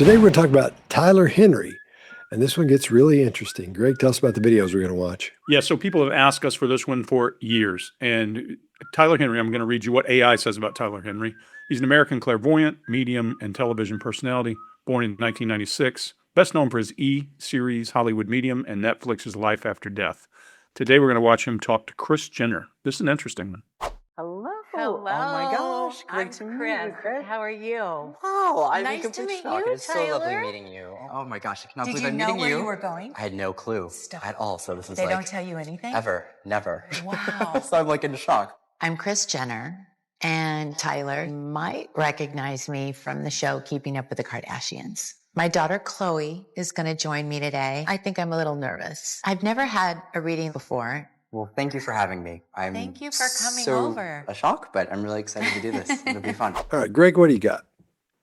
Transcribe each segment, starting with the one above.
Today we're going to talk about Tyler Henry, and this one gets really interesting. Greg, tell us about the videos we're going to watch. Yeah, so people have asked us for this one for years. And Tyler Henry, I'm going to read you what AI says about Tyler Henry. He's an American clairvoyant, medium, and television personality, born in 1996, best known for his E-series Hollywood Medium and Netflix's Life After Death. Today we're going to watch him talk to Kris Jenner. This is an interesting one. Hello. Hello. Oh my gosh. Great I'm to meet Kris. you, Chris. How are you? Wow. I'm Nice in to complete meet shock. you, It is so lovely Tyler. meeting you. Oh my gosh. I cannot Did believe you I'm know meeting where you. you were going? I had no clue Stop. at all. So this is They like don't tell you anything? ever, never. Wow. So I'm like in shock. I'm Kris Jenner, and Tyler might recognize me from the show Keeping Up with the Kardashians. My daughter Chloe is going to join me today. I think I'm a little nervous. I've never had a reading before. Well, thank you for having me. Thank you for coming so over. a shock, but I'm really excited to do this. It'll be fun. All right, Greg, what do you got?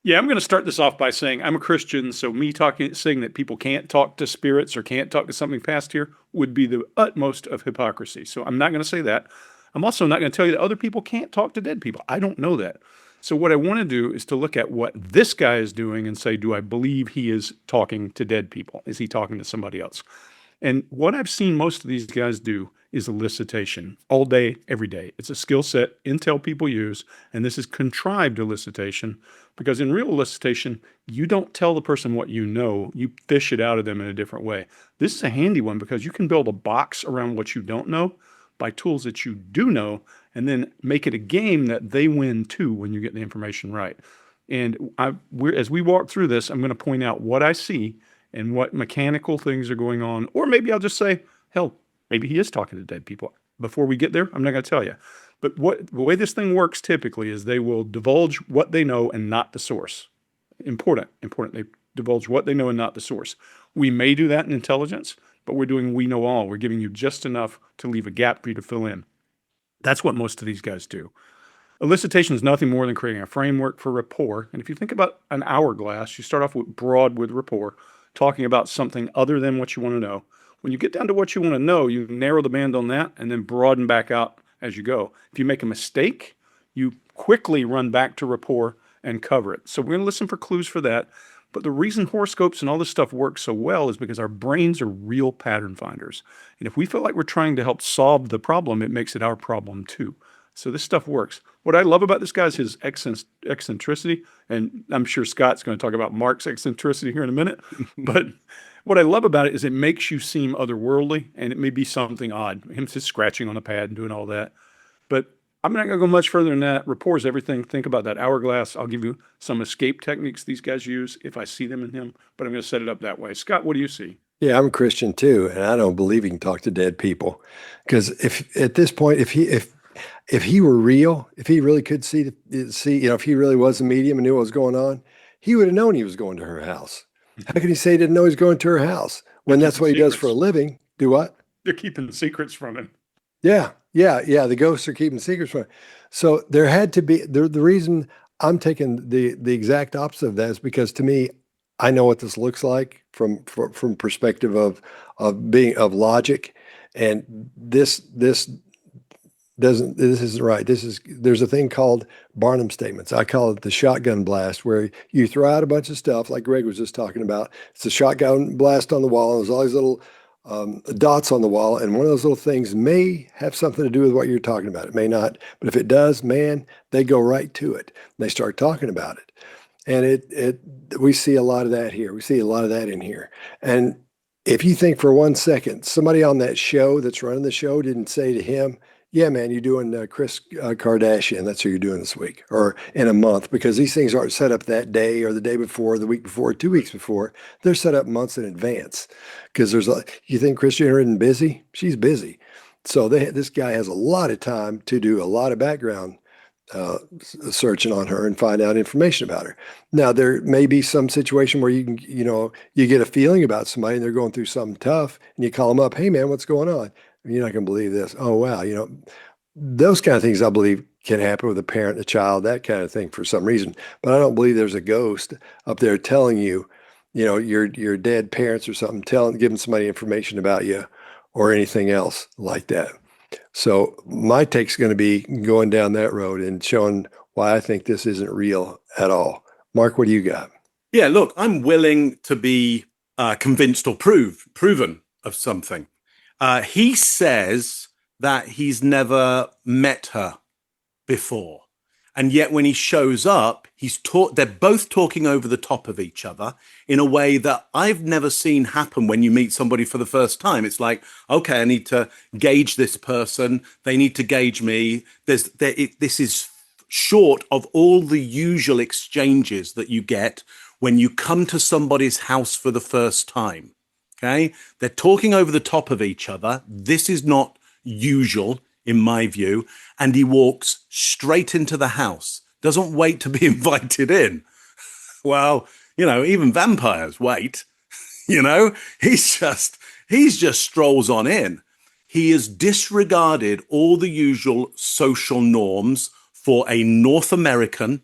Yeah, I'm going to start this off by saying I'm a Christian, so me saying that people can't talk to spirits or can't talk to something past here would be the utmost of hypocrisy. So I'm not going to say that. I'm also not going to tell you that other people can't talk to dead people. I don't know that. So what I want to do is to look at what this guy is doing and say, do I believe he is talking to dead people? Is he talking to somebody else? And what I've seen most of these guys do is elicitation all day, every day. It's a skill set intel people use, and this is contrived elicitation because in real elicitation, you don't tell the person what you know, you fish it out of them in a different way. This is a handy one because you can build a box around what you don't know by tools that you do know, and then make it a game that they win too when you get the information right. And as we walk through this, I'm going to point out what I see and what mechanical things are going on. Or maybe I'll just say, hell, maybe he is talking to dead people. Before we get there, I'm not going to tell you. But the way this thing works typically is they will divulge what they know and not the source. Important. They divulge what they know and not the source. We may do that in intelligence, but we're doing we know all. We're giving you just enough to leave a gap for you to fill in. That's what most of these guys do. Elicitation is nothing more than creating a framework for rapport. And if you think about an hourglass, you start off with broad with rapport, talking about something other than what you want to know. When you get down to what you want to know, you narrow the band on that and then broaden back out as you go. If you make a mistake, you quickly run back to rapport and cover it. So we're going to listen for clues for that. But the reason horoscopes and all this stuff works so well is because our brains are real pattern finders. And if we feel like we're trying to help solve the problem, it makes it our problem too. So this stuff works. What I love about this guy is his eccentricity. And I'm sure Scott's going to talk about Mark's eccentricity here in a minute. But what I love about it is it makes you seem otherworldly, and it may be something odd. Him just scratching on a pad and doing all that. But I'm not going to go much further than that. Rapport is everything. Think about that hourglass. I'll give you some escape techniques these guys use if I see them in him. But I'm going to set it up that way. Scott, what do you see? Yeah, I'm a Christian too, and I don't believe he can talk to dead people. Because if at this point, if he were real, if he really could see, if he really was a medium and knew what was going on, he would have known he was going to her house. How can he say he didn't know he's going to her house when that's what he does for a living? Do what? They're keeping secrets from him. Yeah. The ghosts are keeping secrets from him. So there had to be the reason I'm taking the exact opposite of that is because to me, I know what this looks like from perspective of logic, and this isn't right. There's a thing called Barnum statements. I call it the shotgun blast, where you throw out a bunch of stuff like Greg was just talking about. It's a shotgun blast on the wall, and there's all these little dots on the wall, and one of those little things may have something to do with what you're talking about. It may not, but if it does, man, they go right to it. And they start talking about it, and we see a lot of that here. We see a lot of that in here, and if you think for 1 second, somebody on that show that's running the show didn't say to him, yeah, man, you're doing Kris Kardashian. That's who you're doing this week or in a month, because these things aren't set up that day or the day before, the week before, 2 weeks before. They're set up months in advance because you think Kris Jenner isn't busy? She's busy. So this guy has a lot of time to do a lot of background searching on her and find out information about her. Now, there may be some situation where you get a feeling about somebody and they're going through something tough and you call them up, hey, man, what's going on? You're not going to believe this. Oh, wow. Those kind of things I believe can happen with a parent, a child, that kind of thing for some reason. But I don't believe there's a ghost up there telling you, your dead parents or something, giving somebody information about you or anything else like that. So my take's going to be going down that road and showing why I think this isn't real at all. Mark, what do you got? Yeah, look, I'm willing to be convinced or proven of something. He says that he's never met her before. And yet when he shows up, they're both talking over the top of each other in a way that I've never seen happen when you meet somebody for the first time. It's like, okay, I need to gauge this person. They need to gauge me. This is short of all the usual exchanges that you get when you come to somebody's house for the first time. Okay. They're talking over the top of each other. This is not usual in my view. And he walks straight into the house, doesn't wait to be invited in. Well, even vampires wait, he's just strolls on in. He has disregarded all the usual social norms for a North American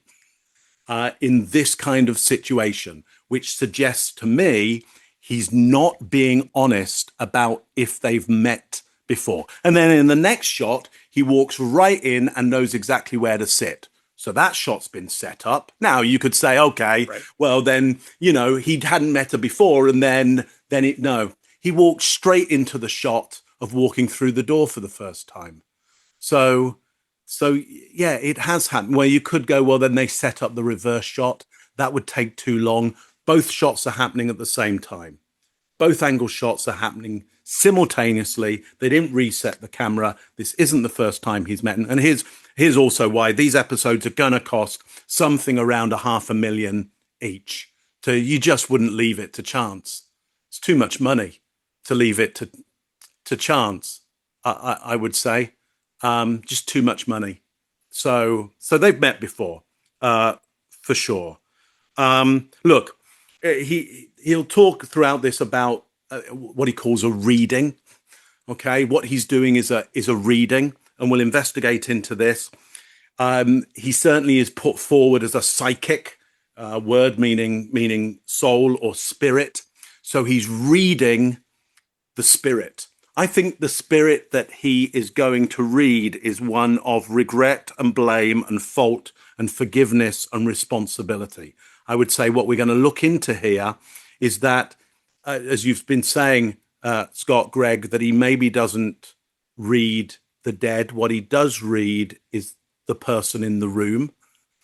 in this kind of situation, which suggests to me he's not being honest about if they've met before. And then in the next shot, he walks right in and knows exactly where to sit. So that shot's been set up. Now you could say, okay, right. Well then, he hadn't met her before, and no. He walked straight into the shot of walking through the door for the first time. So yeah, it has happened where you could go, well, then they set up the reverse shot. That would take too long. Both shots are happening at the same time. Both angle shots are happening simultaneously. They didn't reset the camera. This isn't the first time he's met. And here's also why these episodes are going to cost something around $500,000 each. So you just wouldn't leave it to chance. It's too much money to leave it to chance, I would say. Just too much money. So they've met before, for sure. Look, he'll talk throughout this about what he calls a reading. Okay, what he's doing is a reading, and we'll investigate into this. He certainly is put forward as a psychic, word meaning soul or spirit. So he's reading the spirit. I think the spirit that he is going to read is one of regret and blame and fault and forgiveness and responsibility. I would say what we're going to look into here is that, as you've been saying, Scott, Greg, that he maybe doesn't read the dead. What he does read is the person in the room.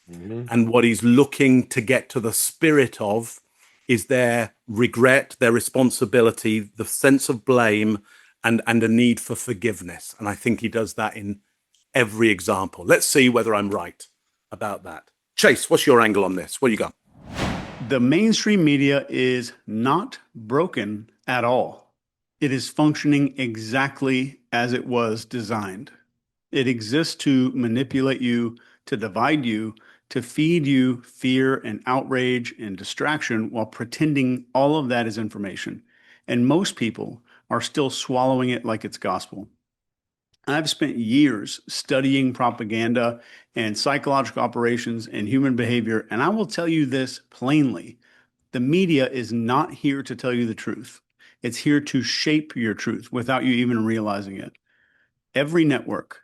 Mm-hmm. And what he's looking to get to the spirit of is their regret, their responsibility, the sense of blame, and a need for forgiveness. And I think he does that in every example. Let's see whether I'm right about that. Chase, what's your angle on this? What do you got? The mainstream media is not broken at all. It is functioning exactly as it was designed. It exists to manipulate you, to divide you, to feed you fear and outrage and distraction while pretending all of that is information. And most people are still swallowing it like it's gospel. I've spent years studying propaganda and psychological operations and human behavior, and I will tell you this plainly. The media is not here to tell you the truth. It's here to shape your truth without you even realizing it. Every network,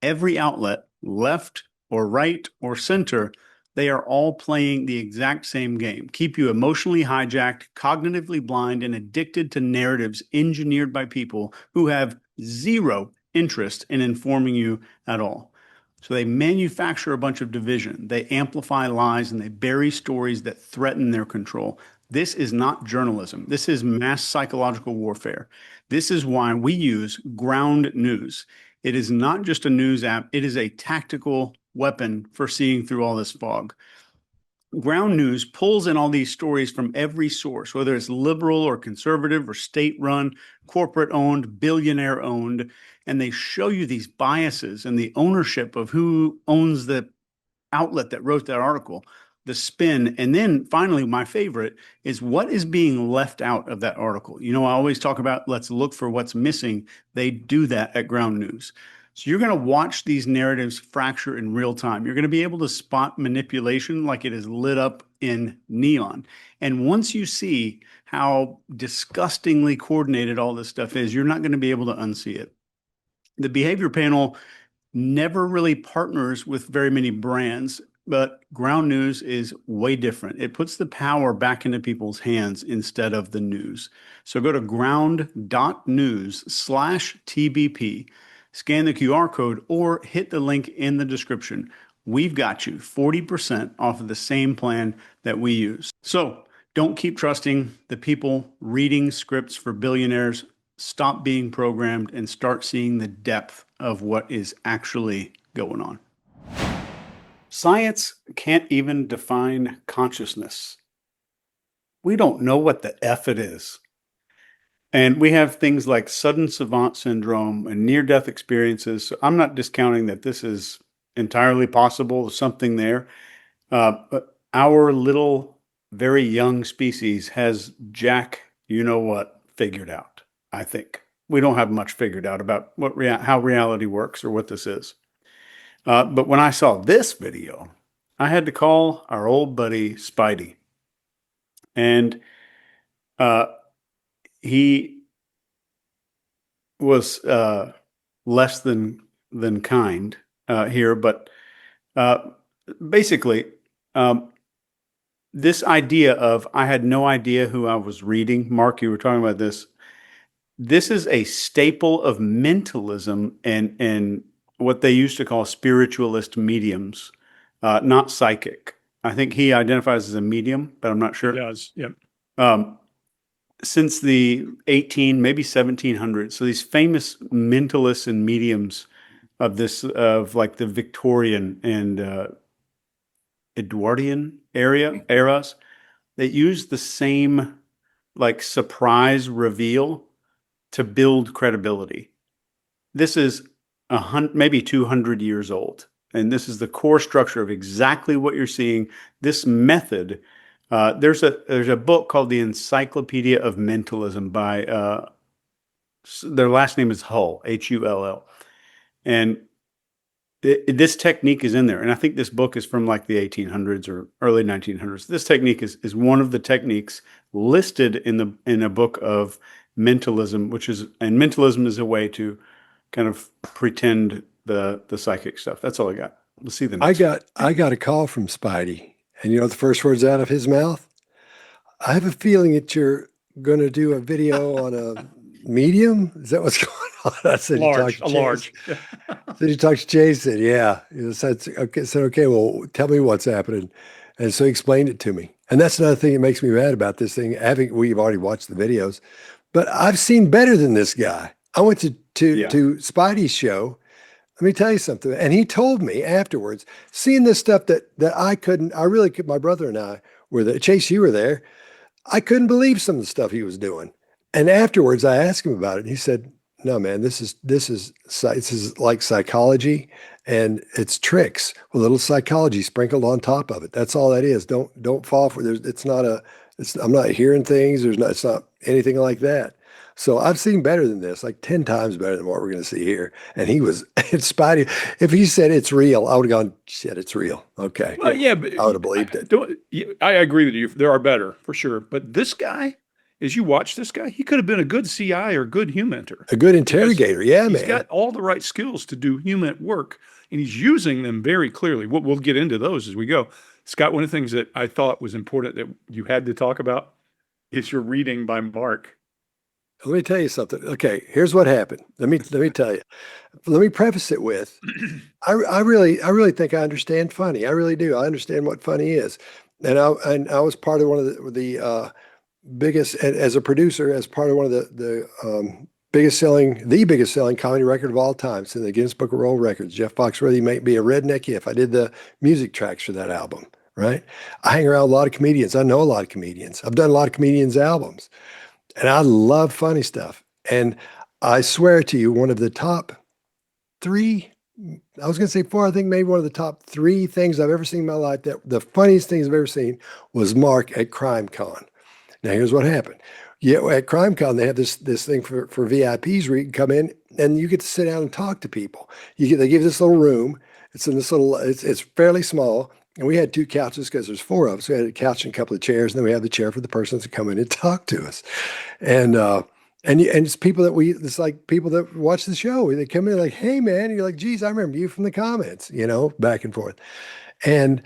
every outlet, left or right or center, they are all playing the exact same game. Keep you emotionally hijacked, cognitively blind, and addicted to narratives engineered by people who have zero interest in informing you at all. So they manufacture a bunch of division. They amplify lies and they bury stories that threaten their control. This is not journalism. This is mass psychological warfare. This is why we use ground news. It is not just a news app. It is a tactical weapon for seeing through all this fog. Ground news pulls in all these stories from every source, whether it's liberal or conservative or state-run, corporate-owned, billionaire-owned, and they show you these biases and the ownership of who owns the outlet that wrote that article, the spin. And then finally, my favorite is what is being left out of that article. I always talk about let's look for what's missing. They do that at ground news. So you're going to watch these narratives fracture in real time. You're going to be able to spot manipulation like it is lit up in neon. And once you see how disgustingly coordinated all this stuff is, you're not going to be able to unsee it. The behavior panel never really partners with very many brands. but ground news is way different. It puts the power back into people's hands instead of the news. So go to ground.news/TBP, scan the QR code, or hit the link in the description. We've got you 40% off of the same plan that we use. So don't keep trusting the people reading scripts for billionaires. Stop being programmed and start seeing the depth of what is actually going on. Science can't even define consciousness. We don't know what the F it is. And we have things like sudden savant syndrome and near-death experiences. So I'm not discounting that this is entirely possible, something there. But our little, very young species has jack-you-know-what figured out, I think. We don't have much figured out about how reality works or what this is. But when I saw this video, I had to call our old buddy Spidey. And he was less than kind here. But basically, this idea of I had no idea who I was reading. Mark, you were talking about this. This is a staple of mentalism and what they used to call spiritualist mediums, not psychic. I think he identifies as a medium, but I'm not sure. He does, yep. Since the maybe 1700s. So these famous mentalists and mediums of like the Victorian and Edwardian eras, that use the same like surprise reveal to build credibility. This is maybe 200 years old. And this is the core structure of exactly what you're seeing. This method, there's a book called The Encyclopedia of Mentalism by, their last name is Hull, Hull. And this technique is in there. And I think this book is from like the 1800s or early 1900s. This technique is one of the techniques listed in a book of mentalism, and mentalism is a way to kind of pretend the psychic stuff. That's all I got. We'll see the next. I got a call from Spidey, and you know what the first words out of his mouth? I have a feeling that you're going to do a video on a medium. Is that what's going on? I said, Large. Said he talked to Chase. Said, yeah. He said, okay, well, tell me what's happening. And so he explained it to me. And that's another thing that makes me mad about this thing. We've already watched the videos, but I've seen better than this guy. I went to Spidey's show. Let me tell you something. And he told me afterwards, seeing this stuff that I really could, my brother and I were there. Chase, you were there. I couldn't believe some of the stuff he was doing. And afterwards I asked him about it. And he said, no, man, this is like psychology, and it's tricks with a little psychology sprinkled on top of it. That's all that is. Don't fall for it. I'm not hearing things. It's not anything like that. So I've seen better than this, like 10 times better than what we're going to see here. And it's Spidey. If he said it's real, I would have gone, shit, it's real. Okay. Well, yeah, but I would have believed it. I agree with you. There are better, for sure. But this guy, as you watch this guy, he could have been a good CI or a good human. A good interrogator. Yeah, man. He's got all the right skills to do human work, and he's using them very clearly. We'll get into those as we go. Scott, one of the things that I thought was important that you had to talk about is your reading by Mark. Let me tell you something. Okay, here's what happened. Let me tell you. Let me preface it with, I really think I understand funny. I really do. I understand what funny is, and I was part of one of the biggest, as a producer, as part of one of the biggest selling comedy record of all time. It's in the Guinness Book of World Records. Jeff Foxworthy might be a redneck if I did the music tracks for that album. Right? I hang around a lot of comedians. I know a lot of comedians. I've done a lot of comedians' albums. And I love funny stuff. And I swear to you, one of the top 3, I was going to say 4, I think maybe one of the top 3 things I've ever seen in my life, that the funniest things I've ever seen, was Mark at CrimeCon. Now, here's what happened. Yeah, at CrimeCon, they have this thing for VIPs where you can come in and you get to sit down and talk to people. They give this little room. It's in this little, it's fairly small. And we had 2 couches because there's 4 of us. We had a couch and a couple of chairs, and then we had the chair for the person to come in and talk to us. And it's people it's like people that watch the show. They come in like, hey man, and you're like, geez, I remember you from the comments, back and forth. And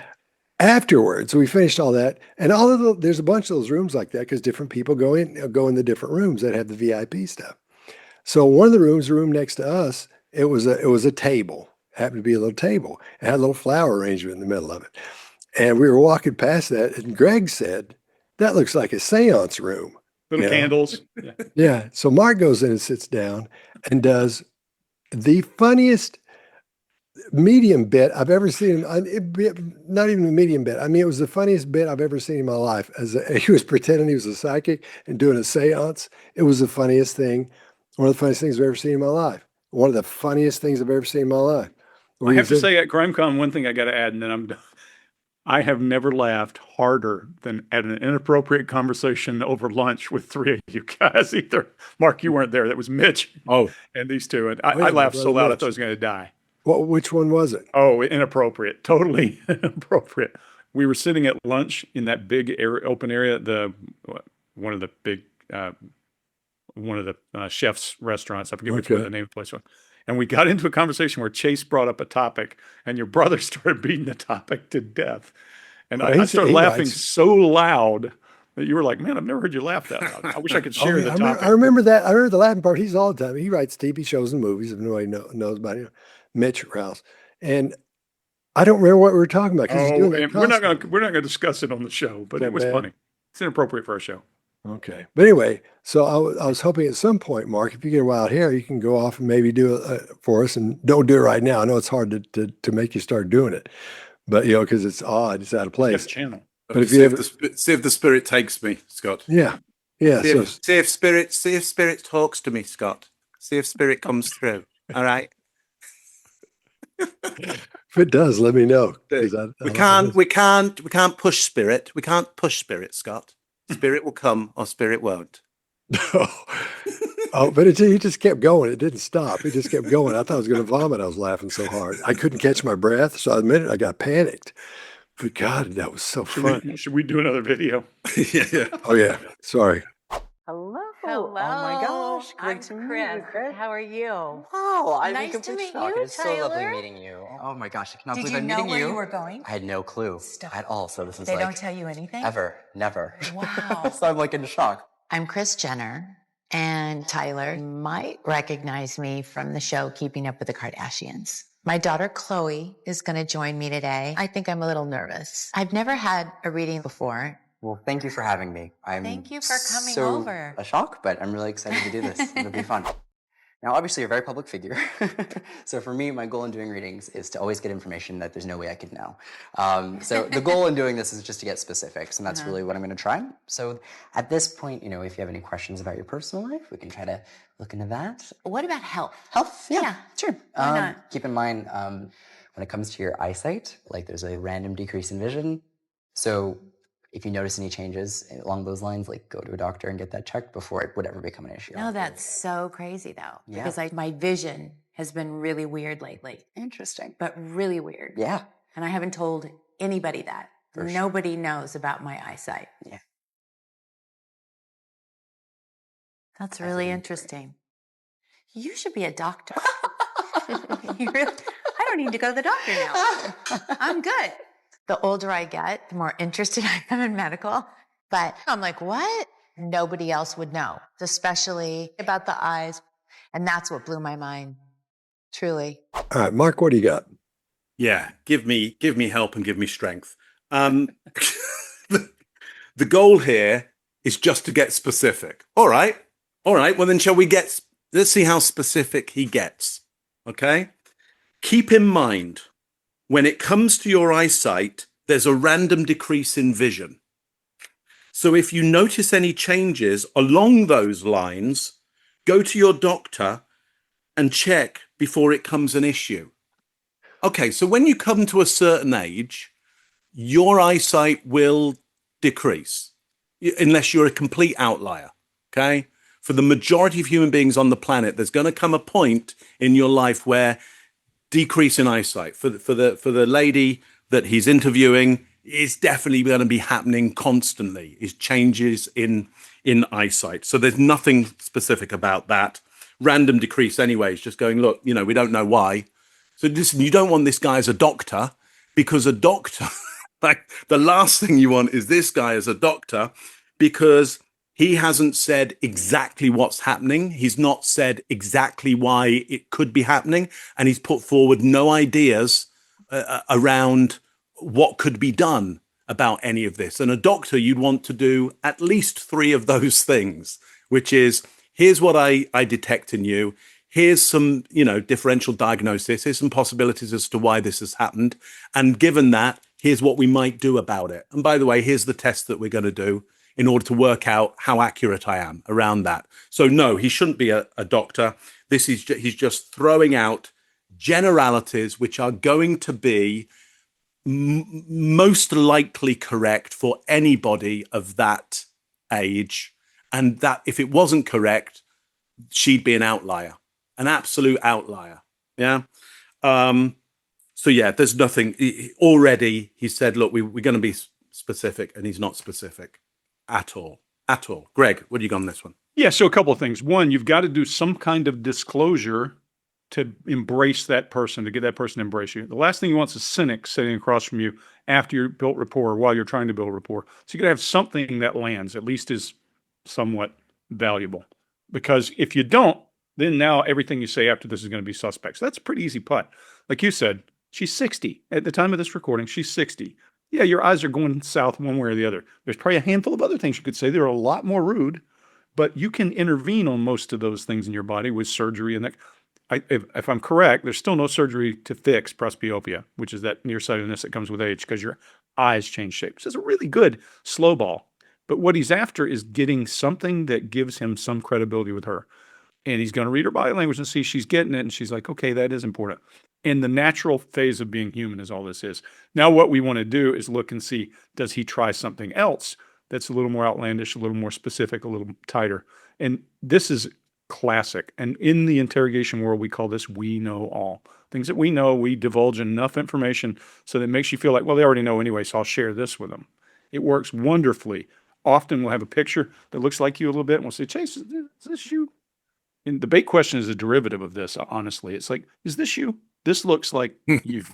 afterwards, we finished all that, and all of there's a bunch of those rooms like that because different people go in the different rooms that have the VIP stuff. So one of the rooms, the room next to us, it was a table. Happened to be a little table. It had a little flower arrangement in the middle of it. And we were walking past that, and Greg said, "That looks like a seance room." Little You know? candles. Yeah. Yeah. So Mark goes in and sits down and does the funniest medium bit I've ever seen. Not even a medium bit. I mean, it was the funniest bit I've ever seen in my life. He was pretending he was a psychic and doing a seance. It was the funniest thing. One of the funniest things I've ever seen in my life. One of the funniest things I've ever seen in my life. I have to say at CrimeCon, one thing I got to add, and then I'm done. I have never laughed harder than at an inappropriate conversation over lunch with three of you guys. Either Mark, you weren't there. That was Mitch. Oh, and these two. And yeah, I laughed so brother loud I Mitch. thought I was going to die. Which one was it? Oh, inappropriate. Totally inappropriate. We were sitting at lunch in that big open area, one of the big, one of the chef's restaurants. I forget which one the name of the place was. And we got into a conversation where Chase brought up a topic and your brother started beating the topic to death. And I started laughing so loud that you were like, "Man, I've never heard you laugh that loud." I wish I could share the topic. I remember that. I remember the laughing part. He's all the time. He writes TV shows and movies. If nobody knows about him, Mitch Rouse. And I don't remember what we were talking about. He's doing that and we're not gonna discuss it on the show, but it was funny. It's inappropriate for our show. Okay. But anyway, so I was hoping at some point, Mark, if you get a wild hair, you can go off and maybe do it for us, and don't do it right now. I know it's hard to make you start doing it, but because it's odd, it's out of place. Channel. But if see you if ever, see if the spirit takes me, Scott. yeah. See if spirit talks to me, Scott. See if spirit comes through. All right. If it does, let me know. We can't push spirit. We can't push spirit, Scott. Spirit will come or spirit won't. But he just kept going. It didn't stop. It just kept going. I thought I was going to vomit. I was laughing so hard. I couldn't catch my breath. So I admitted I got panicked. But God, that was so fun. Should we do another video? Yeah. Oh, yeah. Sorry. Hello. Hello. Oh my gosh. Great I'm to meet Kris. you, Kris. How are you? Wow, I'm Nice in to complete meet shock. you, It is so lovely Tyler. meeting you. Oh my gosh, I cannot Did believe you I'm know meeting where you. you were going? I had no clue Stop. at all. So this is They like don't tell you anything? ever, never. Wow. So I'm like in shock. I'm Kris Jenner, and Tyler might recognize me from the show Keeping Up with the Kardashians. My daughter Chloe is going to join me today. I think I'm a little nervous. I've never had a reading before. Well, thank you for having me. Thank you for coming so over. A shock, but I'm really excited to do this. It'll be fun. Now, obviously, you're a very public figure. So for me, my goal in doing readings is to always get information that there's no way I could know. So the goal in doing this is just to get specifics, and that's really what I'm going to try. So at this point, if you have any questions about your personal life, we can try to look into that. What about health? Health? Yeah, sure. Why not? Keep in mind, when it comes to your eyesight, like there's a random decrease in vision. So if you notice any changes along those lines, like go to a doctor and get that checked before it would ever become an issue. No, that's so crazy though. Yeah. Because my vision has been really weird lately. Interesting. But really weird. Yeah. And I haven't told anybody that. For sure. Nobody knows about my eyesight. Yeah. That's really interesting. You should be a doctor. I don't need to go to the doctor now. I'm good. The older I get, the more interested I am in medical. But I'm like, what? Nobody else would know, especially about the eyes. And that's what blew my mind. Truly. All right, Mark, what do you got? Yeah, give me help and give me strength. The goal here is just to get specific. All right. Well, then let's see how specific he gets. Okay. Keep in mind, when it comes to your eyesight, there's a random decrease in vision. So if you notice any changes along those lines, go to your doctor and check before it becomes an issue. Okay, so when you come to a certain age, your eyesight will decrease, unless you're a complete outlier, okay? For the majority of human beings on the planet, there's going to come a point in your life where decrease in eyesight for the lady that he's interviewing is definitely going to be happening constantly, is changes in eyesight. So there's nothing specific about that. Random decrease anyway is just going, look, we don't know why. So listen, you don't want this guy as a doctor. because a doctor, like the last thing you want is this guy as a doctor, because he hasn't said exactly what's happening. He's not said exactly why it could be happening. And he's put forward no ideas around what could be done about any of this. And a doctor, you'd want to do at least 3 of those things, which is, here's what I detect in you. Here's some, differential diagnosis. Here's some possibilities as to why this has happened. And given that, here's what we might do about it. And by the way, here's the test that we're going to do in order to work out how accurate I am around that. So no, he shouldn't be a doctor. He's just throwing out generalities which are going to be most likely correct for anybody of that age. And that if it wasn't correct, she'd be an outlier, an absolute outlier. Yeah. So yeah, there's nothing already. He said, look, we're going to be specific, and he's not specific at all. Greg, what do you got on this one? Yeah, so a couple of things. One, you've got to do some kind of disclosure to embrace that person, to get that person to embrace you. The last thing you want is a cynic sitting across from you after you've built rapport, while you're trying to build rapport. So you got to have something that lands, at least is somewhat valuable. Because if you don't, then now everything you say after this is going to be suspect. So that's a pretty easy putt. Like you said, she's 60. At the time of this recording, she's 60. Yeah, your eyes are going south one way or the other. There's probably a handful of other things you could say. They're a lot more rude, but you can intervene on most of those things in your body with surgery. And that, if I'm correct, there's still no surgery to fix presbyopia, which is that nearsightedness that comes with age because your eyes change shape. So it's a really good slow ball. But what he's after is getting something that gives him some credibility with her. And he's going to read her body language and see she's getting it. And she's like, okay, that is important. And the natural phase of being human is all this is. Now, what we want to do is look and see, does he try something else that's a little more outlandish, a little more specific, a little tighter? And this is classic. And in the interrogation world, we call this we know all. Things that we know, we divulge enough information so that it makes you feel like, well, they already know anyway, so I'll share this with them. It works wonderfully. Often we'll have a picture that looks like you a little bit, and we'll say, Chase, is this you? And the bait question is a derivative of this, honestly. It's like, is this you? This looks like you.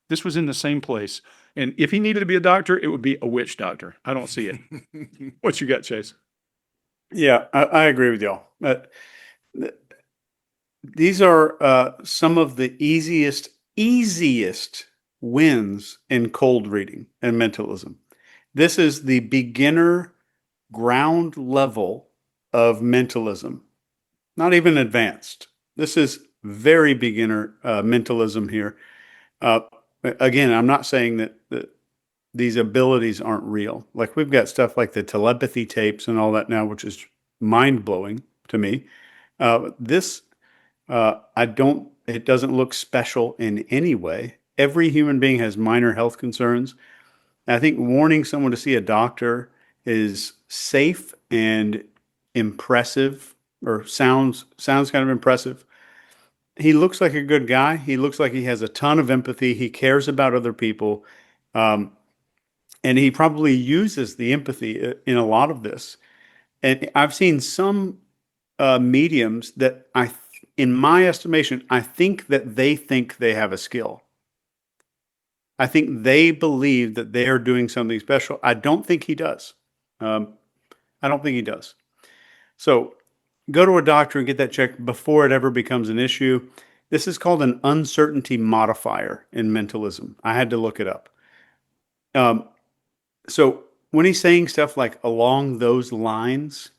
This was in the same place. And if he needed to be a doctor, it would be a witch doctor. I don't see it. What you got, Chase? Yeah, I agree with y'all. These are some of the easiest wins in cold reading and mentalism. This is the beginner ground level of mentalism, not even advanced. This is very beginner mentalism here. Again, I'm not saying that these abilities aren't real. Like we've got stuff like the telepathy tapes and all that now, which is mind blowing to me. It doesn't look special in any way. Every human being has minor health concerns. I think warning someone to see a doctor is safe and impressive, or sounds kind of impressive. He looks like a good guy. He looks like he has a ton of empathy. He cares about other people. And he probably uses the empathy in a lot of this. And I've seen some mediums that in my estimation, I think that they think they have a skill. I think they believe that they are doing something special. I don't think he does. I don't think he does. So go to a doctor and get that checked before it ever becomes an issue. This is called an uncertainty modifier in mentalism. I had to look it up. So when he's saying stuff like along those lines,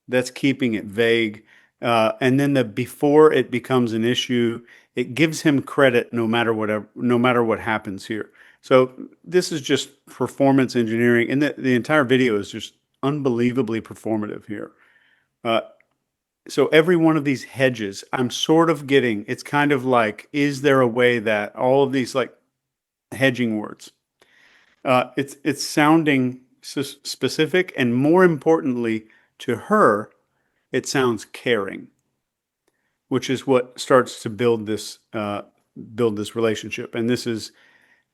that's keeping it vague. And then before it becomes an issue, it gives him credit no matter what happens here. So this is just performance engineering, and the entire video is just unbelievably performative here. So every one of these hedges, I'm sort of getting, it's kind of like, is there a way that all of these like hedging words, it's sounding specific, and more importantly to her, it sounds caring, which is what starts to build this relationship. And this is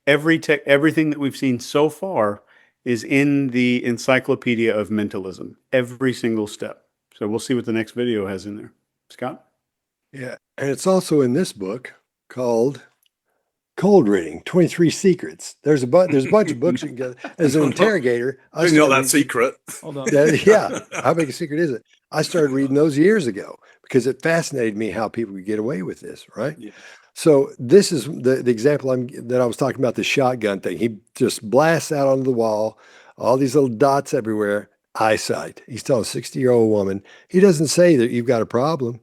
everything that we've seen so far is in the encyclopedia of mentalism, every single step. So we'll see what the next video has in there. Scott? Yeah. And it's also in this book called Cold reading, 23 secrets. There's a bunch of books you can get. As an interrogator, I It's not started that reading- secret. Hold on. yeah. How big a secret is it? I started reading those years ago because it fascinated me how people could get away with this, right? Yeah. So this is the example that I was talking about, the shotgun thing. He just blasts out onto the wall, all these little dots everywhere, eyesight. He's telling a 60-year-old woman, he doesn't say that you've got a problem.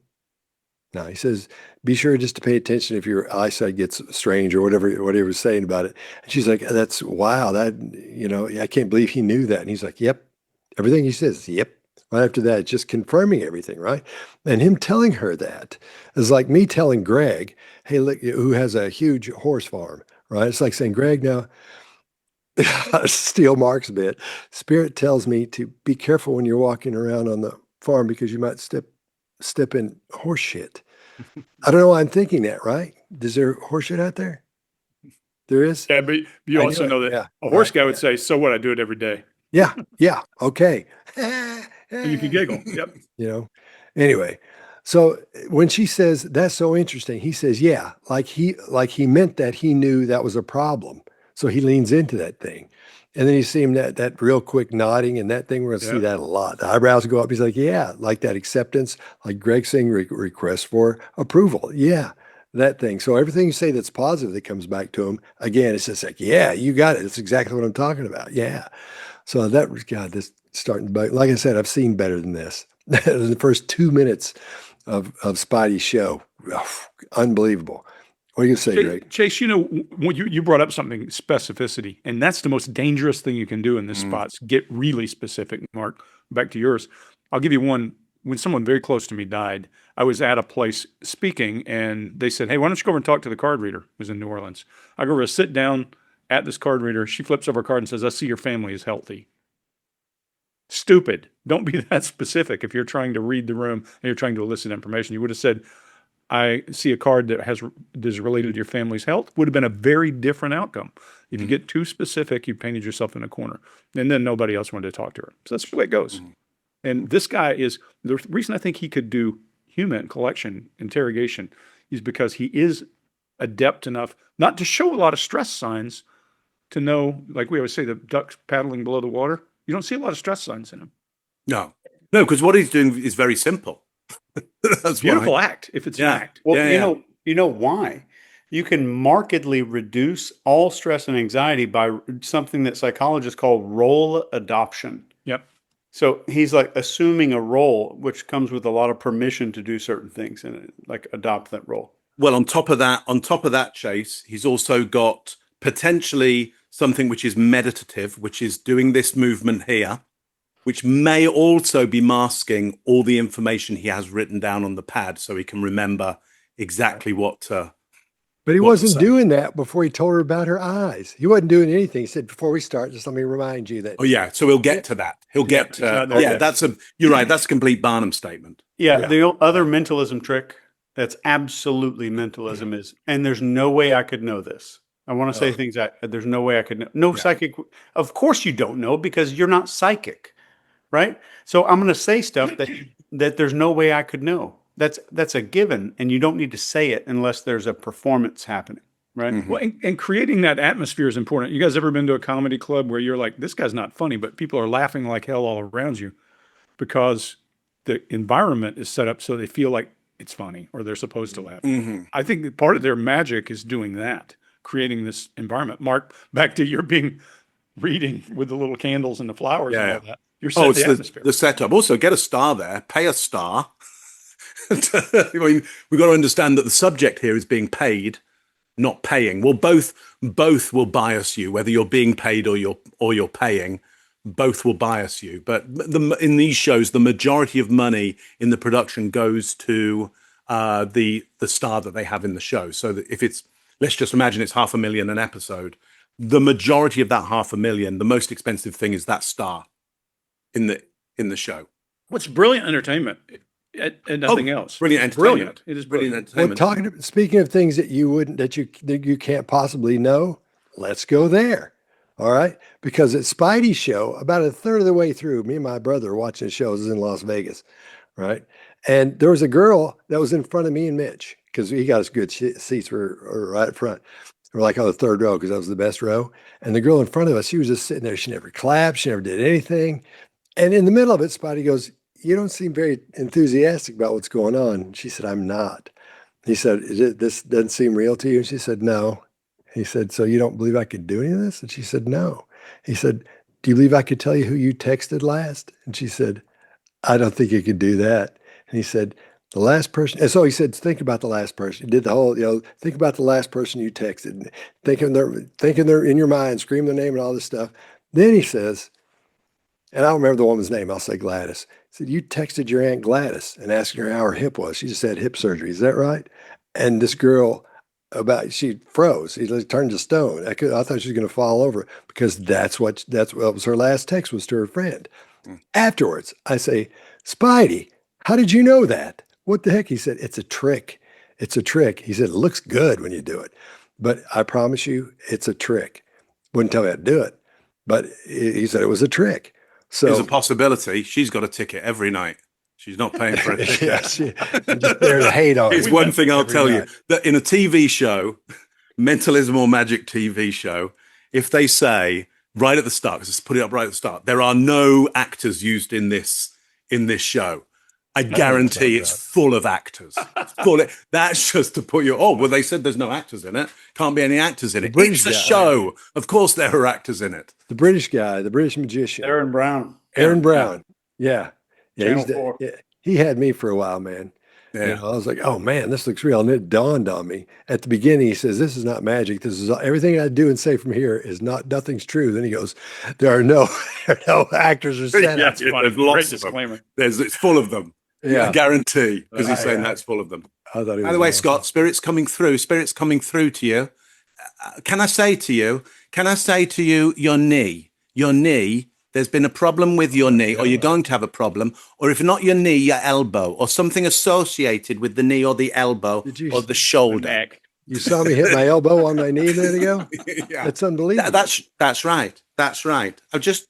No, he says, be sure just to pay attention if your eyesight gets strange or whatever he was saying about it. And she's like, that's wow, I can't believe he knew that. And he's like, yep. Everything he says, yep. Right after that, it's just confirming everything, right? And him telling her that is like me telling Greg, hey, look, who has a huge horse farm, right? It's like saying, Greg, now, steal Mark's bit. Spirit tells me to be careful when you're walking around on the farm because you might step in horse shit. I don't know why I'm thinking that, right? Is there horse shit out there? There is? Yeah, but you I also knew it. know that Yeah, a horse right, guy would yeah. say, so what, I do it every day. Yeah, okay. And you can giggle. Yep. Anyway, so when she says that's so interesting, he says, yeah, like he meant that he knew that was a problem. So he leans into that thing. And then you see him that real quick nodding and that thing, we're going to see Yeah. that a lot. The eyebrows go up. He's like, yeah, like that acceptance, like Greg saying request for approval. Yeah, that thing. So everything you say that's positive that comes back to him, again, it's just like, yeah, you got it. That's exactly what I'm talking about. Yeah. So that was, God, this starting to, like I said, I've seen better than this. The first 2 minutes of Spidey's show, unbelievable. What are you going to say, Greg? Chase, when you brought up something, specificity, and that's the most dangerous thing you can do in this spots. Get really specific, Mark. Back to yours. I'll give you one. When someone very close to me died, I was at a place speaking, and they said, hey, why don't you go over and talk to the card reader? It was in New Orleans. I go over to sit down at this card reader. She flips over a card and says, I see your family is healthy. Stupid. Don't be that specific. If you're trying to read the room and you're trying to elicit information, you would have said, I see a card that is related to your family's health. Would have been a very different outcome. If you get too specific, you painted yourself in a corner. And then nobody else wanted to talk to her. So that's the way it goes. And this guy is, the reason I think he could do human collection interrogation is because he is adept enough not to show a lot of stress signs, to know, like we always say, the ducks paddling below the water. You don't see a lot of stress signs in him. No, because what he's doing is very simple. That's Beautiful act, if it's an act. Well, you know why? You can markedly reduce all stress and anxiety by something that psychologists call role adoption. Yep. So he's like assuming a role, which comes with a lot of permission to do certain things and like adopt that role. Well, on top of that, Chase, he's also got potentially something which is meditative, which is doing this movement here, which may also be masking all the information he has written down on the pad so he can remember exactly what to. But he wasn't doing that before he told her about her eyes. He wasn't doing anything. He said, before we start, just let me remind you that. Oh, yeah. So he'll get to that. He'll get to, you're right. That's a complete Barnum statement. Yeah. The other mentalism trick that's absolutely mentalism is, and there's no way I could know this. I want to say things that there's no way I could know. No psychic. Of course you don't know because you're not psychic, right? So I'm going to say stuff that there's no way I could know. That's a given, and you don't need to say it unless there's a performance happening, right? Mm-hmm. Well, and creating that atmosphere is important. You guys ever been to a comedy club where you're like, this guy's not funny, but people are laughing like hell all around you because the environment is set up so they feel like it's funny or they're supposed to laugh. Mm-hmm. I think that part of their magic is doing that, creating this environment. Mark, back to your reading with the little candles and the flowers and all that. You're setting the atmosphere. The setup. Also, get a star there. Pay a star. I mean, we've got to understand that the subject here is being paid, not paying. Well, both will bias you, whether you're being paid or you're paying. Both will bias you. But in these shows, the majority of money in the production goes to the star that they have in the show. So that if it's, let's just imagine it's $500,000 an episode, the majority of that $500,000, the most expensive thing is that star in the show. What's brilliant entertainment and nothing else. Brilliant It's entertainment. brilliant. It is brilliant. Well, speaking of things that you can't possibly know, let's go there. All right. Because at Spidey's show, about a third of the way through, me and my brother were watching the show. It was in Las Vegas. Right. And there was a girl that was in front of me and Mitch, because he got us good seats, were right up front. We're like on the third row because that was the best row. And the girl in front of us, she was just sitting there. She never clapped. She never did anything. And in the middle of it, Spotty goes, "You don't seem very enthusiastic about what's going on." She said, "I'm not." He said, "This doesn't seem real to you?" And she said, "No." He said, "So you don't believe I could do any of this?" And she said, "No." He said, "Do you believe I could tell you who you texted last?" And she said, "I don't think you could do that." And he said, "The last person," and so he said, "Think about the last person." He did the whole, think about the last person you texted, thinking they're in your mind, scream their name and all this stuff. Then he says, and I don't remember the woman's name, I'll say Gladys. He said, "You texted your Aunt Gladys and asked her how her hip was. She just had hip surgery. Is that right?" And this girl, she froze. She like turned to stone. I thought she was going to fall over because that's what was her last text was to her friend. Afterwards, I say, "Spidey, how did you know that? What the heck?" He said, "It's a trick. It's a trick." He said, "It looks good when you do it, but I promise you, it's a trick." Wouldn't tell me how to do it, but he said it was a trick. There's a So possibility she's got a ticket every night. She's not paying for a ticket. yeah, I'm just there to hate on. It's it one thing I'll every tell you, night. that in a TV show, mentalism or magic TV show, if they say right at the start, because put it up right at the start, there are no actors used in this show, I guarantee it's full of actors. That's just to put you. Oh, well, they said there's no actors in it. Can't be any actors in it. British It's a guy. show. Of course, there are actors in it. The British guy, the British magician, Aaron Brown. Aaron Brown. Yeah, Channel he's 4. yeah, he had me for a while, man. Yeah. I was like, "Oh man, this looks real." And it dawned on me at the beginning. He says, "This is not magic. This is everything I do and say from here is not. Nothing's true." Then he goes, "There are no, there are no actors or Yeah, setups." there's Great lots of them. disclaimer. It's full of them. Yeah. I guarantee, because he's saying Yeah. that's full of them. I thought he By was the way, awesome. Scott, spirit's coming through to you. Can I say to you, your knee, there's been a problem with your knee, or you're going to have a problem, or if not your knee, your elbow, or something associated with the knee or the elbow or the shoulder. Neck. You saw me hit my elbow on my knee a minute ago? Yeah. That's unbelievable. That's right. I've just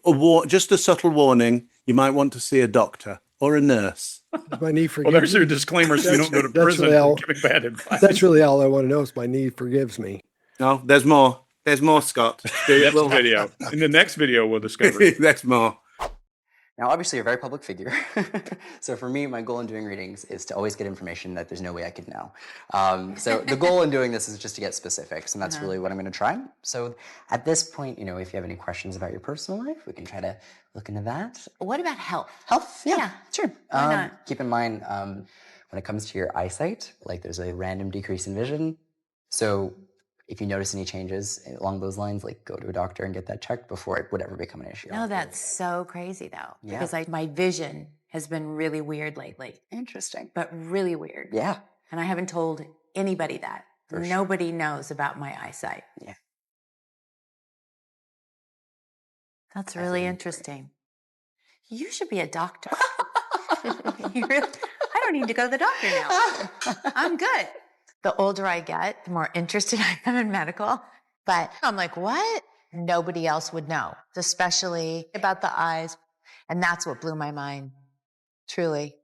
a subtle warning. You might want to see a doctor or a nurse. Does my knee Well, forgive there's me? your disclaimer so you don't go to That's prison really all- for giving bad advice. That's really all I want to know is my knee forgives me. No, there's more. There's more, Scott. Next video. In the next video, we'll discover. There's more. Now, obviously, you're a very public figure. So for me, my goal in doing readings is to always get information that there's no way I could know. So the goal in doing this is just to get specifics, and that's really what I'm going to try. So at this point, if you have any questions about your personal life, we can try to look into that. What about health? Health? Yeah, sure. Why not? Keep in mind, when it comes to your eyesight, like there's a random decrease in vision. So if you notice any changes along those lines, like go to a doctor and get that checked before it would ever become an issue. No, that's so crazy though. Yeah. Because my vision has been really weird lately, Interesting. but really weird. Yeah. And I haven't told anybody that. For sure. Nobody knows about my eyesight. Yeah. That's really interesting. You should be a doctor. You really, I don't need to go to the doctor now. I'm good. The older I get, the more interested I am in medical. But I'm like, what? Nobody else would know, especially about the eyes. And that's what blew my mind. Truly.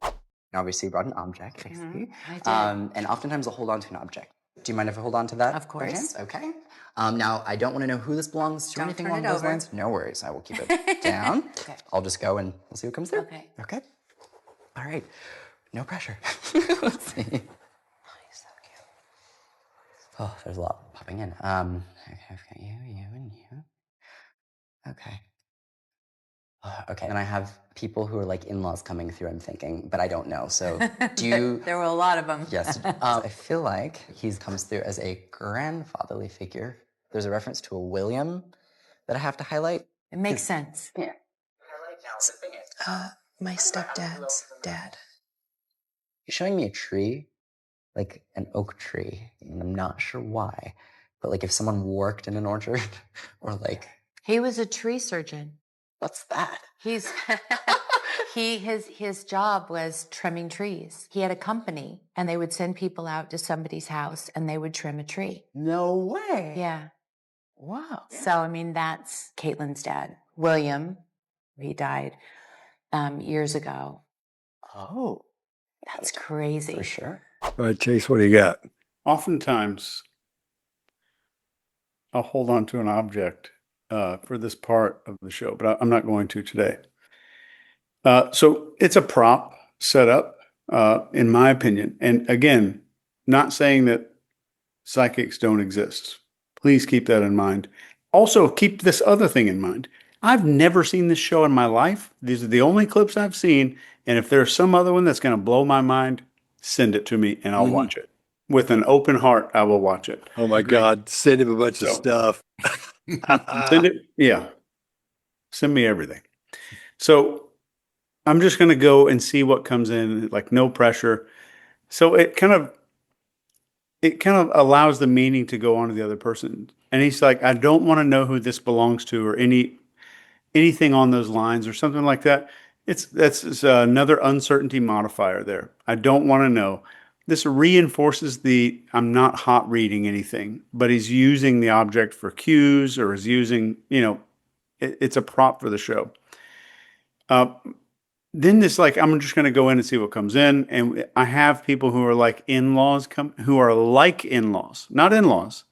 Obviously, you brought an object, basically. I did. And oftentimes I'll hold on to an object. Do you mind if I hold on to that? Of course. perchance? Okay. Now, I don't want to know who this belongs to or Don't anything turn along it those over. lines. No worries. I will keep it down. Okay. I'll just go and we'll see what comes through. Okay. Okay. All right. No pressure. Let's see. So cute. Oh, there's a lot popping in. Okay, I've got you, and you. Okay. Okay, and I have people who are like in-laws coming through, I'm thinking, but I don't know. So do you... There were a lot of them. Yes. I feel like he comes through as a grandfatherly figure. There's a reference to a William that I have to highlight. It makes sense. Yeah. My stepdad's dad. He's showing me a tree, like an oak tree, and I'm not sure why, but like if someone worked in an orchard or like, He was a tree surgeon. what's that? His job was trimming trees. He had a company and they would send people out to somebody's house and they would trim a tree. No way. Yeah. Wow. So, that's Caitlin's dad, William. He died years ago. Oh, That's crazy. for sure. All right, Chase, what do you got? Oftentimes, I'll hold on to an object for this part of the show, but I'm not going to today. So it's a prop setup, in my opinion. And again, not saying that psychics don't exist. Please keep that in mind. Also, keep this other thing in mind. I've never seen this show in my life. These are the only clips I've seen. And if there's some other one that's going to blow my mind, send it to me and I'll watch it. With an open heart, I will watch it. Oh my God, send him a bunch of So- stuff. Send it. Yeah. Send me everything. So I'm just going to go and see what comes in, like no pressure. So it kind of allows the meaning to go on to the other person. And he's like, I don't want to know who this belongs to or anything on those lines or something like that. That's another uncertainty modifier there. I don't want to know. This reinforces I'm not hot reading anything, but he's using the object for cues or is using, it's a prop for the show. Then this, like, I'm just going to go in and see what comes in. And I have people who are like in-laws who are like in-laws, not in-laws.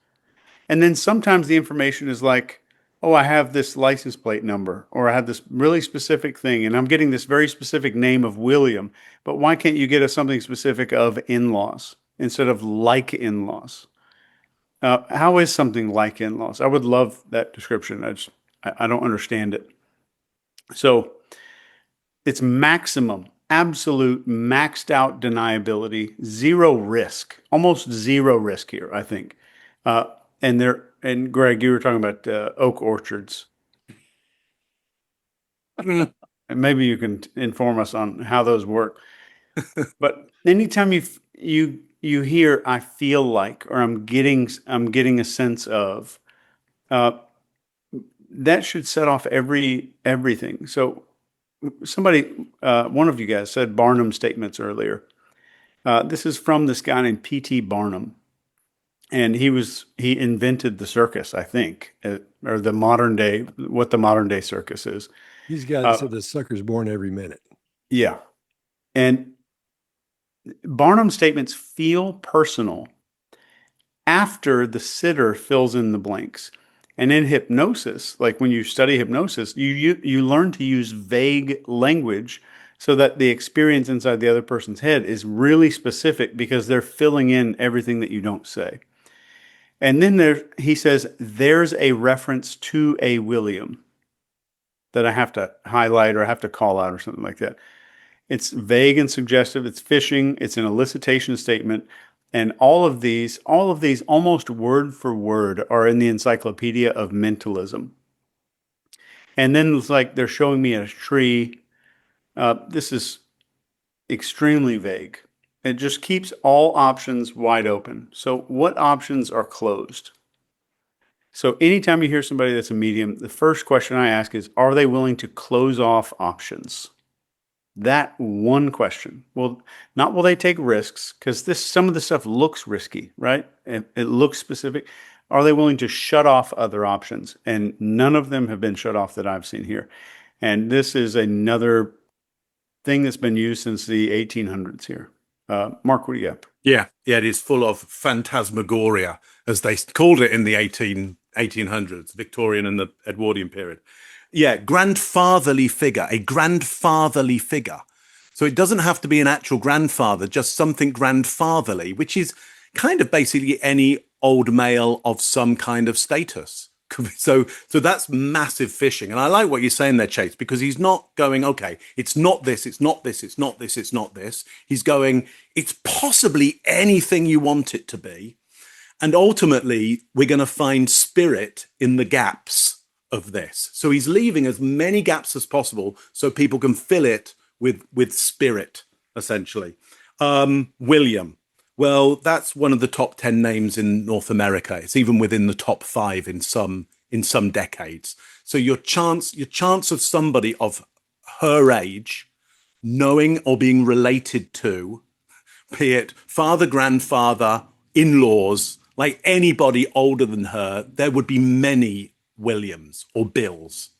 And then sometimes the information is like, oh, I have this license plate number, or I have this really specific thing, and I'm getting this very specific name of William. But why can't you get us something specific of in-laws instead of like in-laws? How is something like in-laws? I would love that description. I don't understand it. So it's maximum, absolute, maxed out deniability, zero risk, almost zero risk here, I think. And Greg, you were talking about oak orchards. And maybe you can inform us on how those work. But anytime you hear "I feel like" or "I'm getting a sense of," that should set off everything. So somebody, one of you guys said Barnum statements earlier. This is from this guy named P.T. Barnum. And he invented the circus, I think, or the modern day, what the modern day circus is. He's got that said the sucker's born every minute. Yeah. And Barnum's statements feel personal after the sitter fills in the blanks. And in hypnosis, like when you study hypnosis, you learn to use vague language so that the experience inside the other person's head is really specific because they're filling in everything that you don't say. And then he says, there's a reference to a William that I have to highlight or I have to call out or something like that. It's vague and suggestive. It's fishing. It's an elicitation statement. And all of these almost word for word are in the Encyclopedia of Mentalism. And then it's like they're showing me a tree. This is extremely vague. It just keeps all options wide open. So what options are closed? So anytime you hear somebody that's a medium, the first question I ask is, are they willing to close off options? That one question. Well, not will they take risks, because some of the stuff looks risky, right? It looks specific. Are they willing to shut off other options? And none of them have been shut off that I've seen here. And this is another thing that's been used since the 1800s here. Mark, what do you got? Yeah, it is full of phantasmagoria, as they called it in the 1800s, Victorian and the Edwardian period. Yeah, grandfatherly figure, a grandfatherly figure. So it doesn't have to be an actual grandfather, just something grandfatherly, which is kind of basically any old male of some kind of status. So that's massive fishing. And I like what you're saying there, Chase, because he's not going, okay, it's not this, it's not this, it's not this, it's not this. He's going, it's possibly anything you want it to be. And ultimately, we're going to find spirit in the gaps of this. So he's leaving as many gaps as possible so people can fill it with spirit, essentially. William. Well, that's one of the top 10 names in North America. It's even within the top 5 in some decades. So your chance of somebody of her age knowing or being related to, be it father, grandfather, in-laws, like anybody older than her, there would be many Williams or Bills,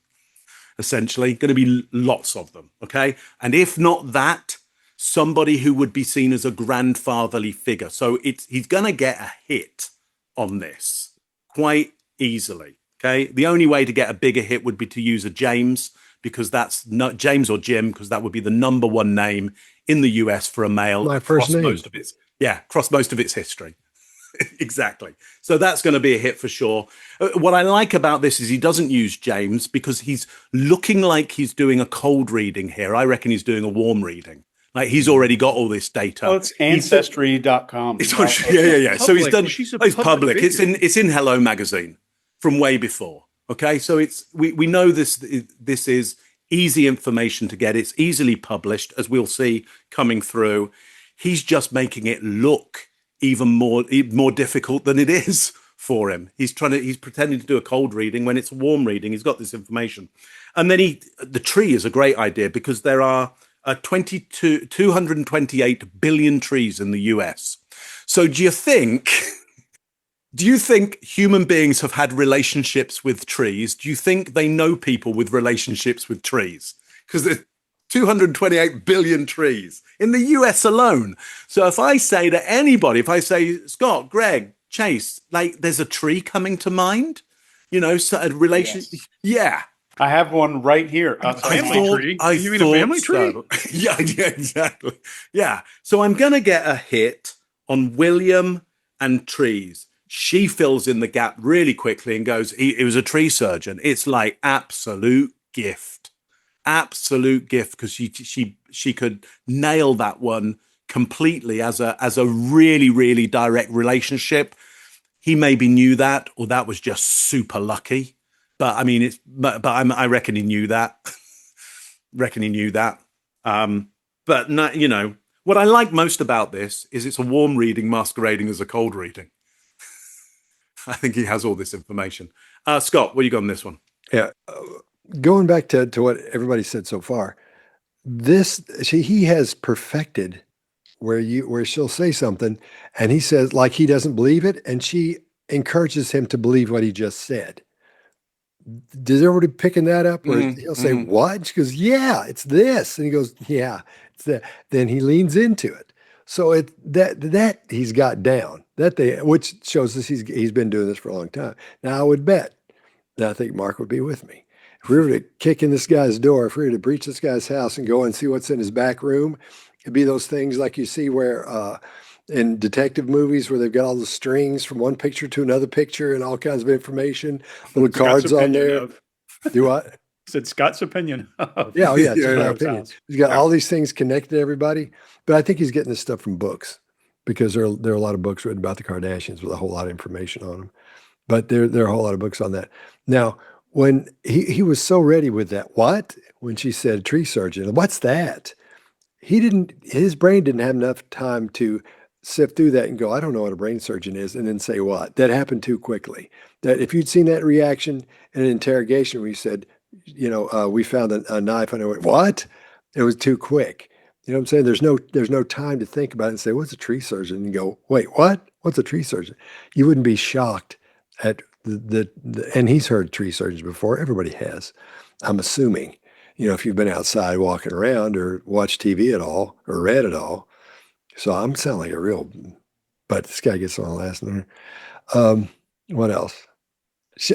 essentially. Going to be lots of them, okay? And if not that, somebody who would be seen as a grandfatherly figure. So he's going to get a hit on this quite easily. Okay. The only way to get a bigger hit would be to use a James, because that's not James or Jim, because that would be the number one name in the US for a male. My first name. Across most of its history. Exactly. So that's going to be a hit for sure. What I like about this is he doesn't use James, because he's looking like he's doing a cold reading here. I reckon he's doing a warm reading. Like he's already got all this data. Oh, it's ancestry.com. It's on, yeah. So he's done. She's a It's public. figure. It's in Hello Magazine from way before. Okay, so we know this is easy information to get. It's easily published, as we'll see coming through. He's just making it look even more difficult than it is for him. He's pretending to do a cold reading when it's a warm reading. He's got this information. And then the tree is a great idea, because there are 228 billion trees in the US. So do you think human beings have had relationships with trees? Do you think they know people with relationships with trees? Because there's 228 billion trees in the US alone. So if I say to anybody, if I say, Scott, Greg, Chase, like there's a tree coming to mind, so a relationship. Yes. Yeah. I have one right here. Family tree? You mean a family tree? So. Yeah, exactly. Yeah. So I'm going to get a hit on William and trees. She fills in the gap really quickly and goes, he was a tree surgeon. It's like absolute gift, because she could nail that one completely as a really, really direct relationship. He maybe knew that, or that was just super lucky. But I mean, I reckon he knew that. But not, what I like most about this is it's a warm reading masquerading as a cold reading. I think he has all this information. Scott, what you got on this one? Yeah. Going back to what everybody said so far, he has perfected where she'll say something and he says like he doesn't believe it, and she encourages him to believe what he just said. Does everybody picking that up? Or he'll say, what? She goes, yeah, it's this. And he goes, yeah, it's that. Then he leans into it. So that he's got down, which shows us he's been doing this for a long time. Now I would bet that I think Mark would be with me. If we were to kick in this guy's door, if we were to breach this guy's house and go and see what's in his back room, it'd be those things like you see where in detective movies where they've got all the strings from one picture to another picture and all kinds of information, little cards on there. Do what? Said Scott's opinion. Yeah, it's my opinion. He's got all these things connected to everybody, but I think he's getting this stuff from books, because there are a lot of books written about the Kardashians with a whole lot of information on them. But there are a whole lot of books on that. Now, when he was so ready with that, when she said tree surgeon, what's that? His brain didn't have enough time to sift through that and go, I don't know what a brain surgeon is, and then say what. That happened too quickly. That if you'd seen that reaction in an interrogation where you said, we found a knife, and I went, what? It was too quick. You know what I'm saying? There's no time to think about it and say, what's a tree surgeon? And you go, wait, what? What's a tree surgeon? You wouldn't be shocked at and he's heard tree surgeons before. Everybody has. I'm assuming, if you've been outside walking around or watched TV at all or read at all. So I'm sounding like but this guy gets on the last number. What else? She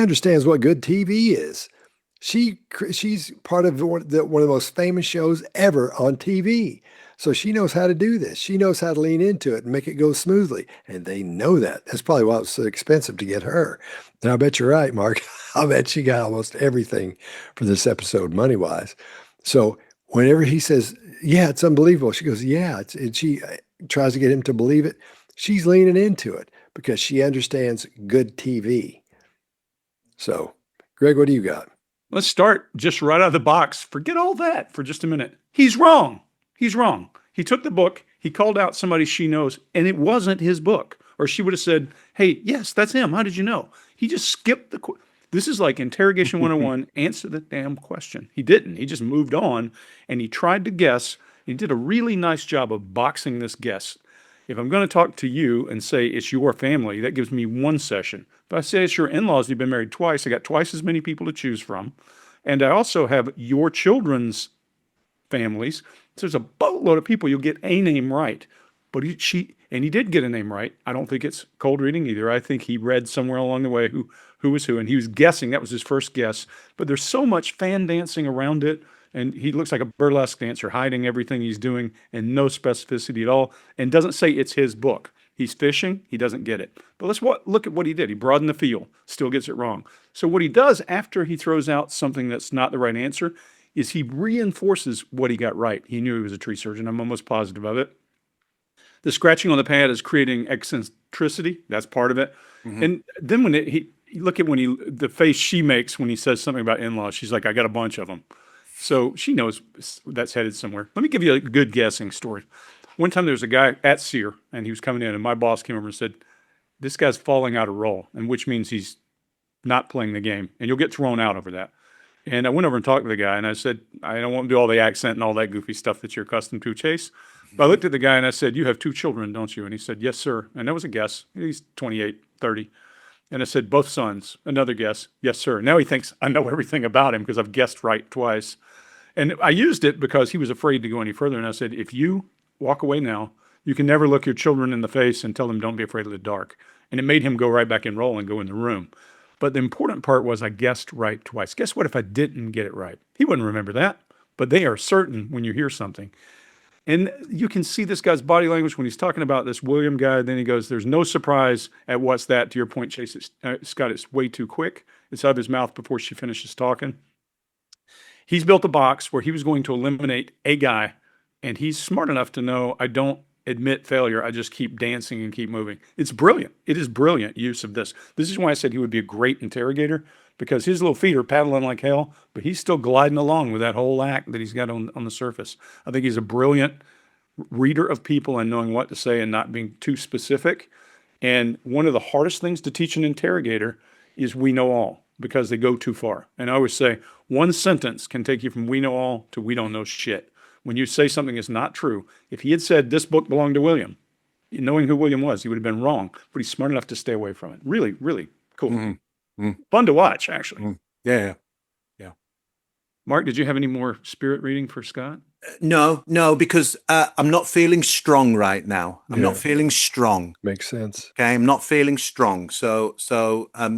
understands what good TV is. She's part of one of the most famous shows ever on TV. So she knows how to do this. She knows how to lean into it and make it go smoothly. And they know that. That's probably why it was so expensive to get her. And I bet you're right, Mark. I bet she got almost everything for this episode money-wise. So whenever he says, yeah, it's unbelievable, she goes, yeah. And she tries to get him to believe it. She's leaning into it because she understands good TV. So, Greg, what do you got? Let's start just right out of the box. Forget all that for just a minute. He's wrong. He's wrong. He took the book, he called out somebody she knows, and it wasn't his book. Or she would have said, hey, yes, that's him. How did you know? He just skipped this is like interrogation 101, answer the damn question. He didn't. He just moved on, and he tried to guess. He did a really nice job of boxing this guess. If I'm going to talk to you and say it's your family, that gives me one session. If I say it's your in-laws, you've been married twice, I got twice as many people to choose from. And I also have your children's families. So there's a boatload of people. You'll get a name right. But And he did get a name right. I don't think it's cold reading either. I think he read somewhere along the way who was who, and he was guessing. That was his first guess. But there's so much fan dancing around it, and he looks like a burlesque dancer, hiding everything he's doing and no specificity at all, and doesn't say it's his book. He's fishing. He doesn't get it. But let's look at what he did. He broadened the field, still gets it wrong. So what he does after he throws out something that's not the right answer is he reinforces what he got right. He knew he was a tree surgeon. I'm almost positive of it. The scratching on the pad is creating eccentricity. That's part of it. And then when look at the face she makes when he says something about in-laws. She's like, I got a bunch of them. So she knows that's headed somewhere. Let me give you a good guessing story. One time there was a guy at Sear, and he was coming in, and my boss came over and said, this guy's falling out of role, and which means he's not playing the game, and you'll get thrown out over that. And I went over and talked to the guy, and I said, I don't want to do all the accent and all that goofy stuff that you're accustomed to, Chase. But I looked at the guy, and I said, you have 2 children, don't you? And he said, yes, sir. And that was a guess. He's 28, 30. And I said, both sons. Another guess. Yes, sir. Now he thinks I know everything about him because I've guessed right twice. And I used it because he was afraid to go any further. And I said, if you walk away now, you can never look your children in the face and tell them don't be afraid of the dark. And it made him go right back and roll and go in the room. But the important part was I guessed right twice. Guess what if I didn't get it right? He wouldn't remember that. But they are certain when you hear something. And you can see this guy's body language when he's talking about this William guy. Then he goes, there's no surprise at what's that. To your point, Chase, Scott, it's way too quick. It's out of his mouth before she finishes talking. He's built a box where he was going to eliminate a guy, and he's smart enough to know I don't admit failure. I just keep dancing and keep moving. It's brilliant. It is brilliant use of this. This is why I said he would be a great interrogator, because his little feet are paddling like hell, but he's still gliding along with that whole act that he's got on the surface. I think he's a brilliant reader of people and knowing what to say and not being too specific. And one of the hardest things to teach an interrogator is we know all, because they go too far. And I always say one sentence can take you from we know all to we don't know shit. When you say something is not true, if he had said this book belonged to William, knowing who William was, he would have been wrong, but he's smart enough to stay away from it. Really, really cool. Fun to watch, actually. Yeah. Mark, did you have any more spirit reading for Scott? No, because I'm not feeling strong right now. I'm not feeling strong. Makes sense. Okay, I'm not feeling strong. So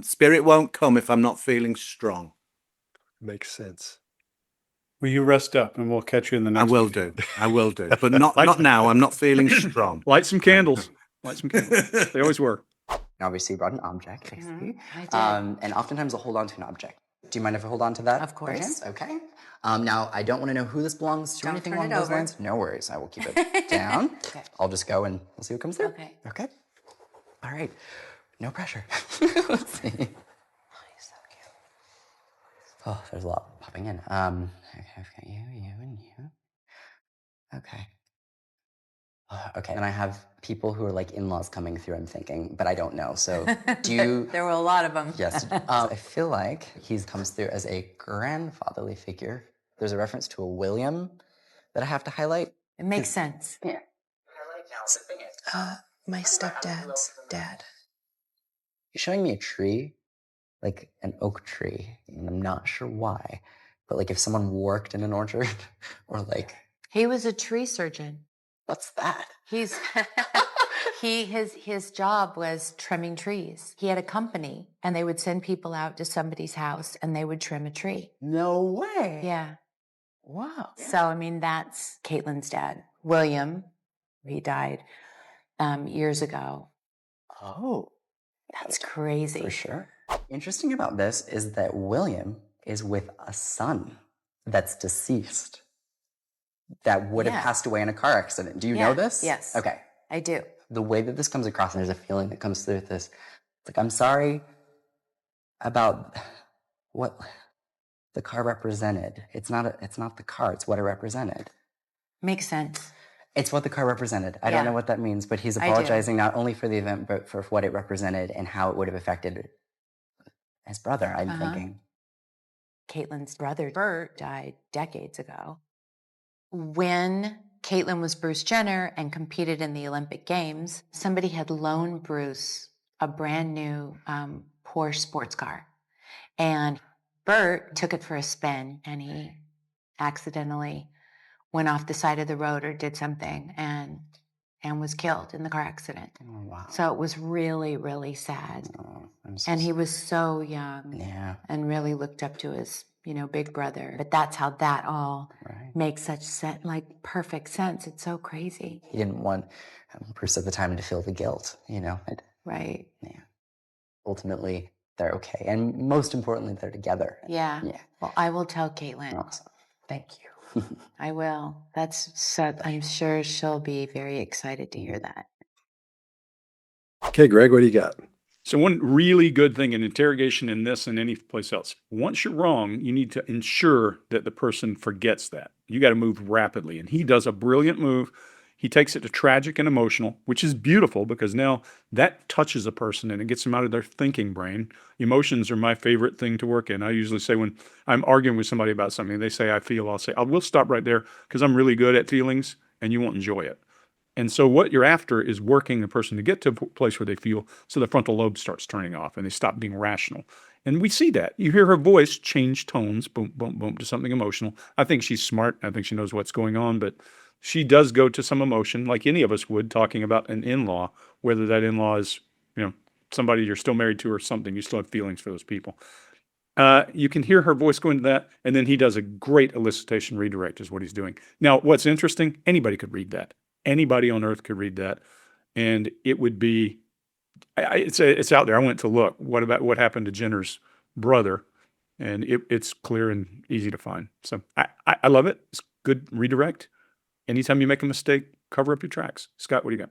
spirit won't come if I'm not feeling strong. Makes sense. Will you rest up and we'll catch you in the next I will video. do. I will do. But not now. I'm not feeling strong. Light some candles. Light some candles. They always were. Obviously, you brought an object, basically. I did. And oftentimes, I'll hold on to an object. Do you mind if I hold on to that? Of course. perchance? Okay. Now, I don't want to know who this belongs to or Don't anything turn along it those over. lines. No worries. I will keep it down. Okay. I'll just go and we'll see what comes through. Okay. Okay. All right. No pressure. Let's see. Oh, he's so cute. Oh, there's a lot popping in. Okay, I've got you, and you. Okay. Okay, and I have people who are like in-laws coming through, I'm thinking, but I don't know. So do you... There were a lot of them. Yes. I feel like he comes through as a grandfatherly figure. There's a reference to a William that I have to highlight. It makes sense. Yeah. My stepdad's dad. He's showing me a tree, like an oak tree, and I'm not sure why, but like if someone worked in an orchard or like, He was a tree surgeon. what's that? His job was trimming trees. He had a company, and they would send people out to somebody's house and they would trim a tree. No way. Yeah. Wow. So, I mean, that's Caitlin's dad, William. He died years ago. Oh, That's crazy. for sure. Interesting about this is that William is with a son that's deceased that would have Yeah. passed away in a car accident. Do you Yeah, know this? yes. Okay. I do. The way that this comes across, and there's a feeling that comes through with this. It's like, I'm sorry about what the car represented. It's not the car, it's what it represented. Makes sense. It's what the car represented. I Yeah. don't know what that means, but he's I do. apologizing not only for the event, but for what it represented and how it would have affected his brother, I'm thinking. Caitlin's brother, Bert, died decades ago. When Caitlin was Bruce Jenner and competed in the Olympic Games, somebody had loaned Bruce a brand new Porsche sports car. And Bert took it for a spin, and he accidentally went off the side of the road or did something, and and was killed in the car accident. Oh, wow. So it was really, really sad. Oh, I'm so And he sorry. was so young Yeah, and really looked up to his, big brother. But that's how that all right. makes such perfect sense. It's so crazy. He didn't want Bruce at the time to feel the guilt, Right. Yeah. Ultimately, they're okay. And most importantly, they're together. Yeah. Yeah. Well, I will tell Caitlin. Awesome. Thank you. I will. I'm sure she'll be very excited to hear that. Okay, Greg, what do you got? So one really good thing in interrogation in this and any place else, once you're wrong, you need to ensure that the person forgets that. You got to move rapidly. And he does a brilliant move. He takes it to tragic and emotional, which is beautiful because now that touches a person and it gets them out of their thinking brain. Emotions are my favorite thing to work in. I usually say when I'm arguing with somebody about something, they say, I feel, I'll say, we'll stop right there because I'm really good at feelings and you won't enjoy it. And so what you're after is working the person to get to a place where they feel, so the frontal lobe starts turning off and they stop being rational. And we see that. You hear her voice change tones, boom, boom, boom, to something emotional. I think she's smart. I think she knows what's going on, but she does go to some emotion like any of us would talking about an in-law, whether that in-law is, somebody you're still married to or something. You still have feelings for those people. You can hear her voice go into that, and then he does a great elicitation redirect is what he's doing. Now, what's interesting, anybody could read that. Anybody on earth could read that, and it would be, it's out there. I went to look. What happened to Jenner's brother, and it's clear and easy to find. So I love it. It's good redirect. Anytime you make a mistake, cover up your tracks. Scott, what do you got?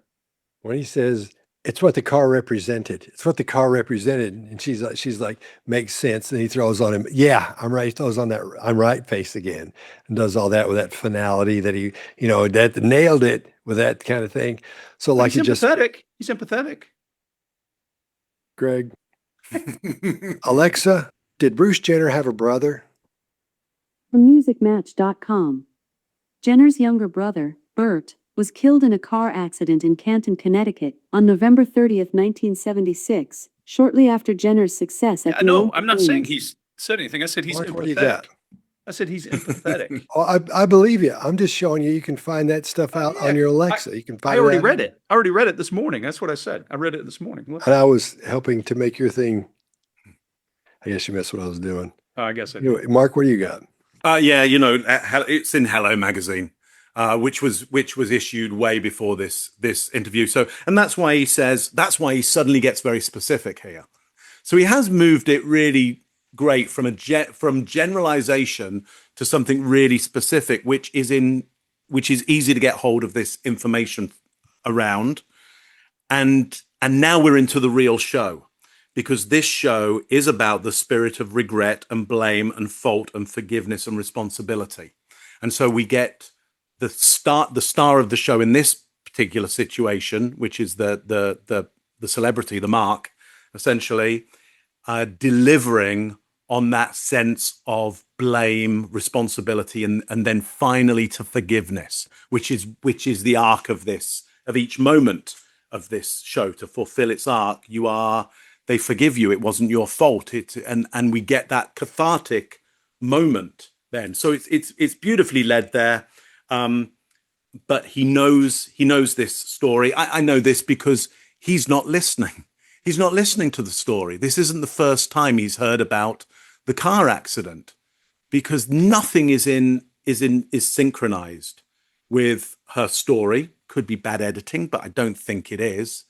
When he says it's what the car represented, it's what the car represented, and she's like, makes sense, and he throws on him, yeah, I'm right. He throws on that I'm right face again, and does all that with that finality that he, that nailed it with that kind of thing. So like He's empathetic. He's empathetic. Greg, Alexa, did Bruce Jenner have a brother? From musicmatch.com. Jenner's younger brother, Bert, was killed in a car accident in Canton, Connecticut, on November 30th, 1976, shortly after Jenner's success at I know. the I'm not saying he's said anything. I said he's Mark, empathetic. what do you got? I said he's empathetic. Oh, I believe you. I'm just showing you can find that stuff out on your Alexa. You can find I already that. read it. I already read it this morning. That's what I said. I read it this morning. Look. And I was helping to make your thing. I guess you missed what I was doing. I guess I did. Anyway, Mark, what do you got? It's in Hello magazine, which was issued way before this interview. So, and that's why he suddenly gets very specific here. So he has moved it really great from generalization to something really specific, which is easy to get hold of this information around. And now we're into the real show, because this show is about the spirit of regret and blame and fault and forgiveness and responsibility. And so we get the star of the show in this particular situation, which is the celebrity, the Mark, essentially delivering on that sense of blame, responsibility, and then finally to forgiveness, which is the arc of each moment of this show. To fulfill its arc, they forgive you. It wasn't your fault. And we get that cathartic moment then. So it's beautifully led there. But he knows this story. I know this because he's not listening. He's not listening to the story. This isn't the first time he's heard about the car accident, because nothing is synchronized with her story. Could be bad editing, but I don't think it is.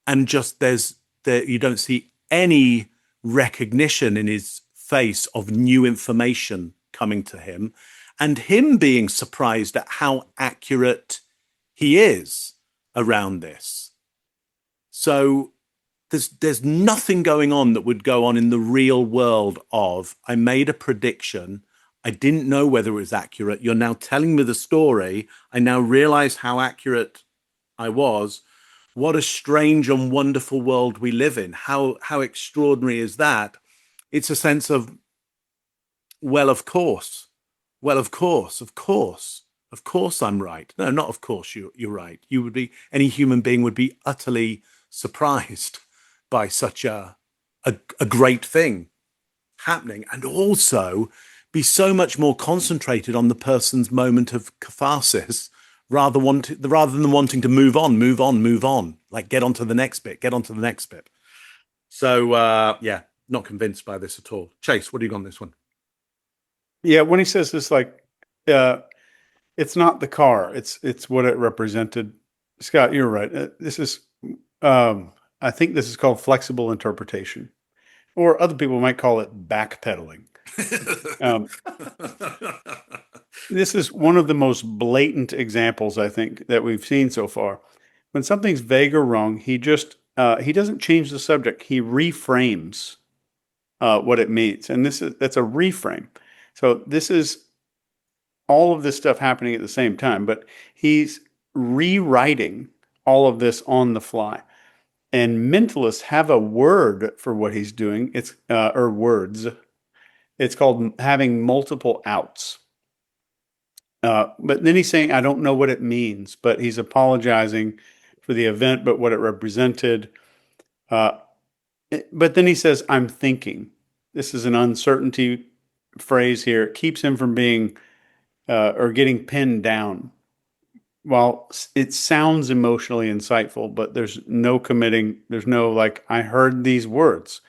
And just you don't see any recognition in his face of new information coming to him, and him being surprised at how accurate he is around this. So there's nothing going on that would go on in the real world of, I made a prediction, I didn't know whether it was accurate, you're now telling me the story, I now realize how accurate I was. What a strange and wonderful world we live in. How extraordinary is that? It's a sense of, well, of course. Well, of course I'm right. No, not of course you're right. Any human being would be utterly surprised by such a great thing happening, and also be so much more concentrated on the person's moment of catharsis rather than wanting to move on, like get on to the next bit. So yeah, not convinced by this at all. Chase, what do you got on this one? Yeah, when he says this, like, it's not the car; it's what it represented. Scott, you're right. This is, I think, this is called flexible interpretation, or other people might call it backpedaling. This is one of the most blatant examples, I think, that we've seen so far. When something's vague or wrong, he doesn't change the subject; he reframes what it means, and that's a reframe. So this is all of this stuff happening at the same time, but he's rewriting all of this on the fly. And mentalists have a word for what he's doing. It's or words. It's called having multiple outs. But then he's saying, I don't know what it means, but he's apologizing for the event, but what it represented. But then he says, I'm thinking. This is an uncertainty phrase here. It keeps him from being or getting pinned down. While it sounds emotionally insightful, but there's no committing. There's no, like, I heard these words.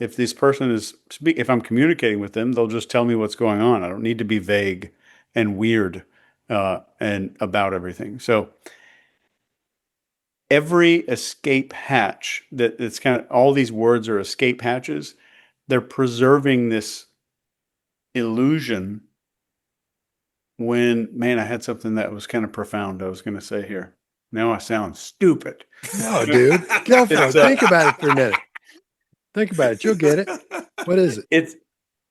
If this person is if I'm communicating with them, they'll just tell me what's going on. I don't need to be vague and weird and about everything. So every escape hatch it's kind of, all these words are escape hatches. They're preserving this illusion. Man, I had something that was kind of profound I was going to say here. Now I sound stupid. No, dude, go for it. Think about it for a minute. Think about it. You'll get it. What is it? It's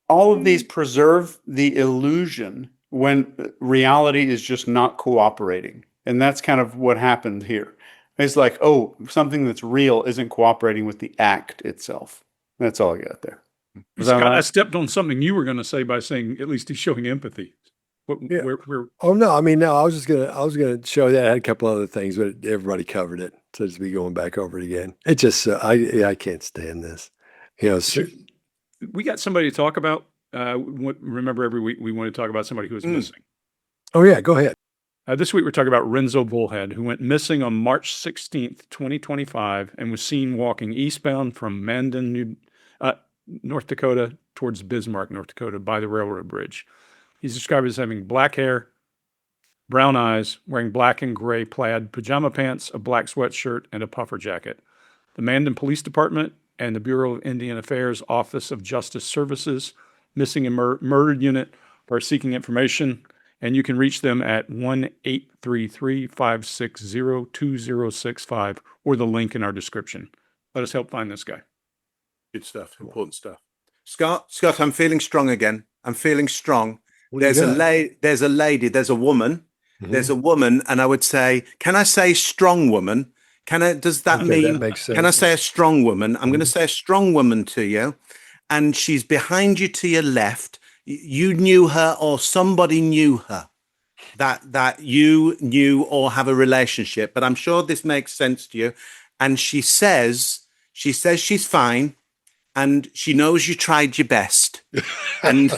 all of these preserve the illusion when reality is just not cooperating. And that's kind of what happened here. It's like, oh, something that's real isn't cooperating with the act itself. That's all I got there. Scott, I stepped on something you were going to say by saying at least he's showing empathy. Yeah. Oh no, I mean, no, I was gonna show that. I had a couple other things, but everybody covered it. So just be going back over it again. It just, I can't stand this. You know, we got somebody to talk about. Remember, every week we want to talk about somebody who was missing. Oh yeah, go ahead. This week we're talking about Renzo Bullhead, who went missing on March 16th, 2025, and was seen walking eastbound from Mandan, North Dakota, towards Bismarck, North Dakota, by the railroad bridge. He's described as having black hair, brown eyes, wearing black and gray plaid pajama pants, a black sweatshirt, and a puffer jacket. The Mandan Police Department and the Bureau of Indian Affairs Office of Justice Services Missing and Murdered Unit are seeking information, and you can reach them at 1-833-560-2065 or the link in our description. Let us help find this guy. Good stuff. Important stuff. Scott, I'm feeling strong again. I'm feeling strong. There's a woman, and I would say, can I say strong woman? Does that mean, that makes sense. Can I say a strong woman? I'm going to say a strong woman to you, and she's behind you to your left. You knew her, or somebody knew her, that you knew or have a relationship, but I'm sure this makes sense to you. And she says she's fine, and she knows you tried your best. And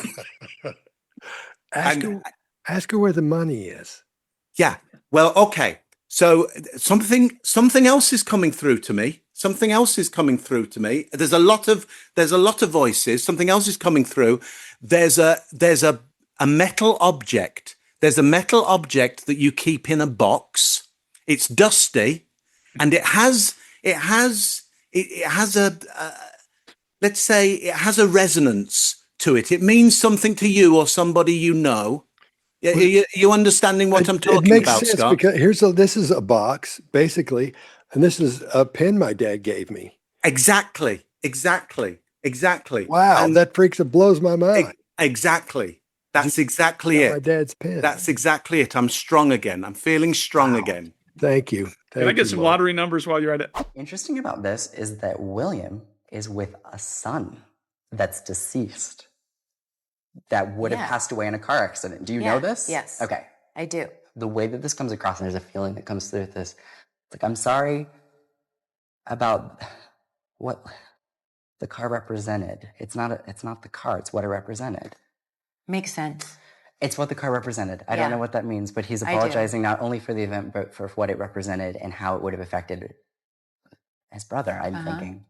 ask her where the money is. Yeah. Well, okay. So something else is coming through to me. There's a lot of voices. Something else is coming through. There's a metal object. There's a metal object that you keep in a box. It's dusty, and it has a let's say it has a resonance to it. It means something to you or somebody you know. You understanding what I'm talking about, sense, Scott? Because this is a box, basically, and this is a pen my dad gave me. Exactly. Wow, And that blows my mind. Exactly. That's exactly it. My dad's pen. That's exactly it. I'm strong again. I'm feeling strong again. Thank you. Can I get some lottery numbers while you're at it? Interesting about this is that William is with a son that's deceased, that would have passed away in a car accident. Do you know this? Yes. Okay. I do. The way that this comes across, and there's a feeling that comes through with this, it's like, I'm sorry about what the car represented. It's not the car, it's what it represented. Makes sense. It's what the car represented. I don't know what that means, but he's I do. apologizing not only for the event, but for what it represented and how it would have affected his brother, I'm thinking.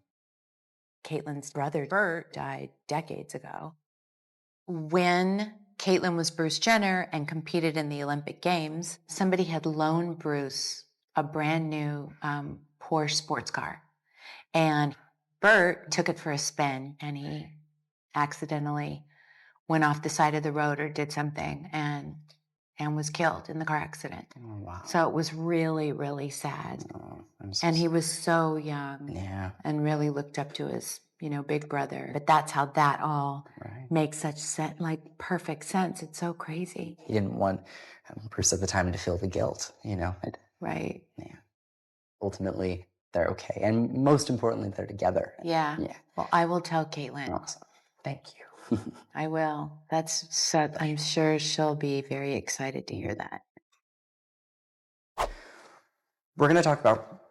Caitlin's brother, Bert, died decades ago. When Caitlin was Bruce Jenner and competed in the Olympic Games, somebody had loaned Bruce a brand new Porsche sports car. And Bert took it for a spin and he accidentally went off the side of the road or did something and was killed in the car accident. Oh, wow. So it was really, really sad. Oh, And he was so young and really looked up to his, big brother. But that's how that all makes such sense, like perfect sense. It's so crazy. He didn't want Bruce at the time to feel the guilt, Right. Yeah. Ultimately, they're okay. And most importantly, they're together. Yeah. Well, I will tell Caitlin. Awesome. Thank you. I will. I'm sure she'll be very excited to hear that. We're going to talk about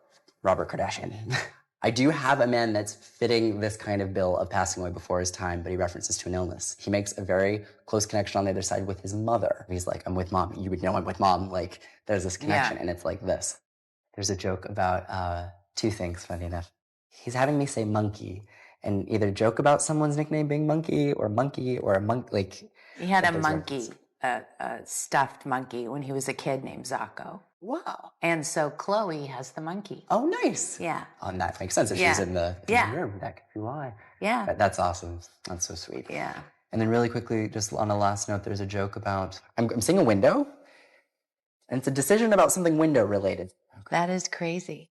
Robert Kardashian. I do have a man that's fitting this kind of bill of passing away before his time, but he references to an illness. He makes a very close connection on the other side with his mother. He's like, I'm with mom. You would know I'm with mom. Like, there's this connection, and it's like this. There's a joke about two things, funny enough. He's having me say monkey, and either joke about someone's nickname being monkey or a monk. Like, he had a there's monkey, a stuffed monkey when he was a kid named Zaco. Wow. And so Chloe has the monkey. Oh, nice. Yeah. And that makes sense if she's in the room. That could be why. Yeah. That's awesome. That's so sweet. Yeah. And then really quickly, just on a last note, there's a joke about, I'm seeing a window, and it's a decision about something window related. That is crazy.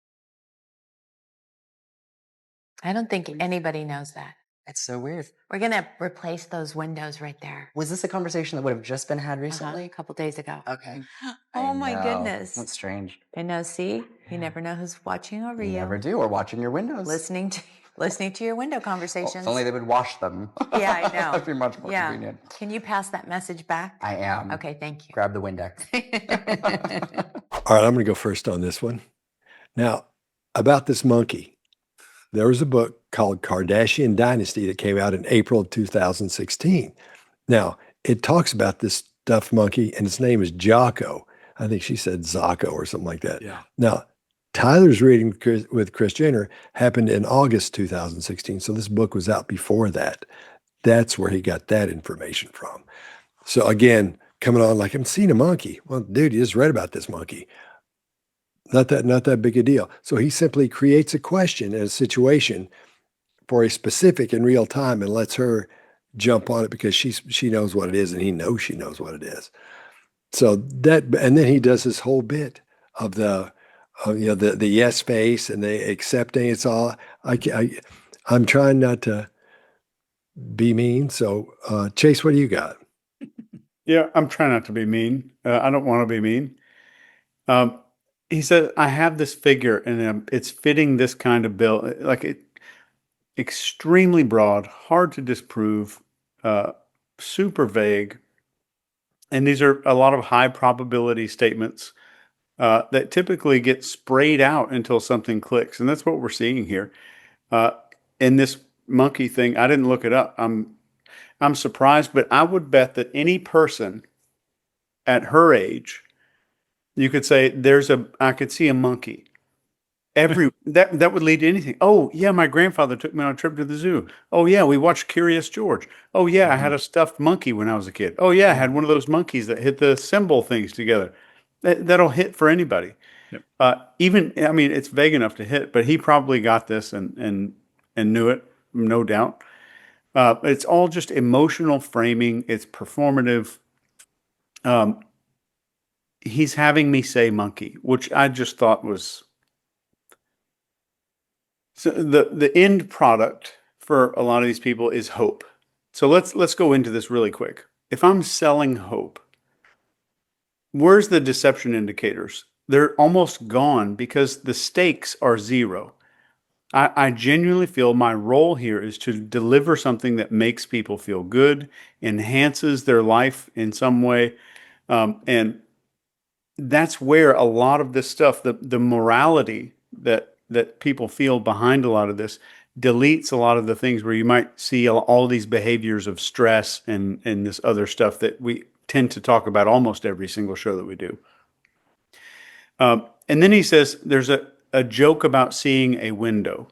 I don't think anybody knows that. It's so weird. We're going to replace those windows right there. Was this a conversation that would have just been had recently? A couple days ago. Okay. Oh, my know. goodness. That's strange. I know, see? You never know who's watching over you. You never do, or watching your windows. Listening to your window conversations. If only they would wash them. Yeah, I know. That'd be much more convenient. Can you pass that message back? I am. Okay, thank you. Grab the Windex. All right, I'm going to go first on this one. Now, about this monkey, there was a book called Kardashian Dynasty that came out in April of 2016. Now, it talks about this stuffed monkey, and its name is Jocko. I think she said Zacco or something like that. Yeah. Now, Tyler's reading with Kris Jenner happened in August 2016, so this book was out before that. That's where he got that information from. So again, coming on like, I'm seeing a monkey. Well, dude, you just read about this monkey. Not that big a deal. So he simply creates a question and a situation for a specific in real time and lets her jump on it because she knows what it is and he knows she knows what it is. So that, and then he does this whole bit of the yes face and the accepting. It's all I'm trying not to be mean. So Chase, what do you got? Yeah, I'm trying not to be mean. I don't want to be mean. He said, I have this figure and it's fitting this kind of bill. Extremely broad, hard to disprove, super vague. And these are a lot of high probability statements that typically get sprayed out until something clicks. And that's what we're seeing here. In this monkey thing, I didn't look it up. I'm surprised, but I would bet that any person at her age, you could say I could see a monkey. That would lead to anything. Oh yeah, my grandfather took me on a trip to the zoo. Oh yeah, we watched Curious George. Oh yeah, I had a stuffed monkey when I was a kid. Oh yeah, I had one of those monkeys that hit the symbol things together. That'll hit for anybody. Yep. It's vague enough to hit, but he probably got this and knew it, no doubt. It's all just emotional framing. It's performative. He's having me say monkey, which I just thought was... So the end product for a lot of these people is hope. So let's go into this really quick. If I'm selling hope, where's the deception indicators? They're almost gone because the stakes are zero. I genuinely feel my role here is to deliver something that makes people feel good, enhances their life in some way, and that's where a lot of this stuff, the morality that people feel behind a lot of this, deletes a lot of the things where you might see all these behaviors of stress and this other stuff that tend to talk about almost every single show that we do. And then he says there's a joke about seeing a window.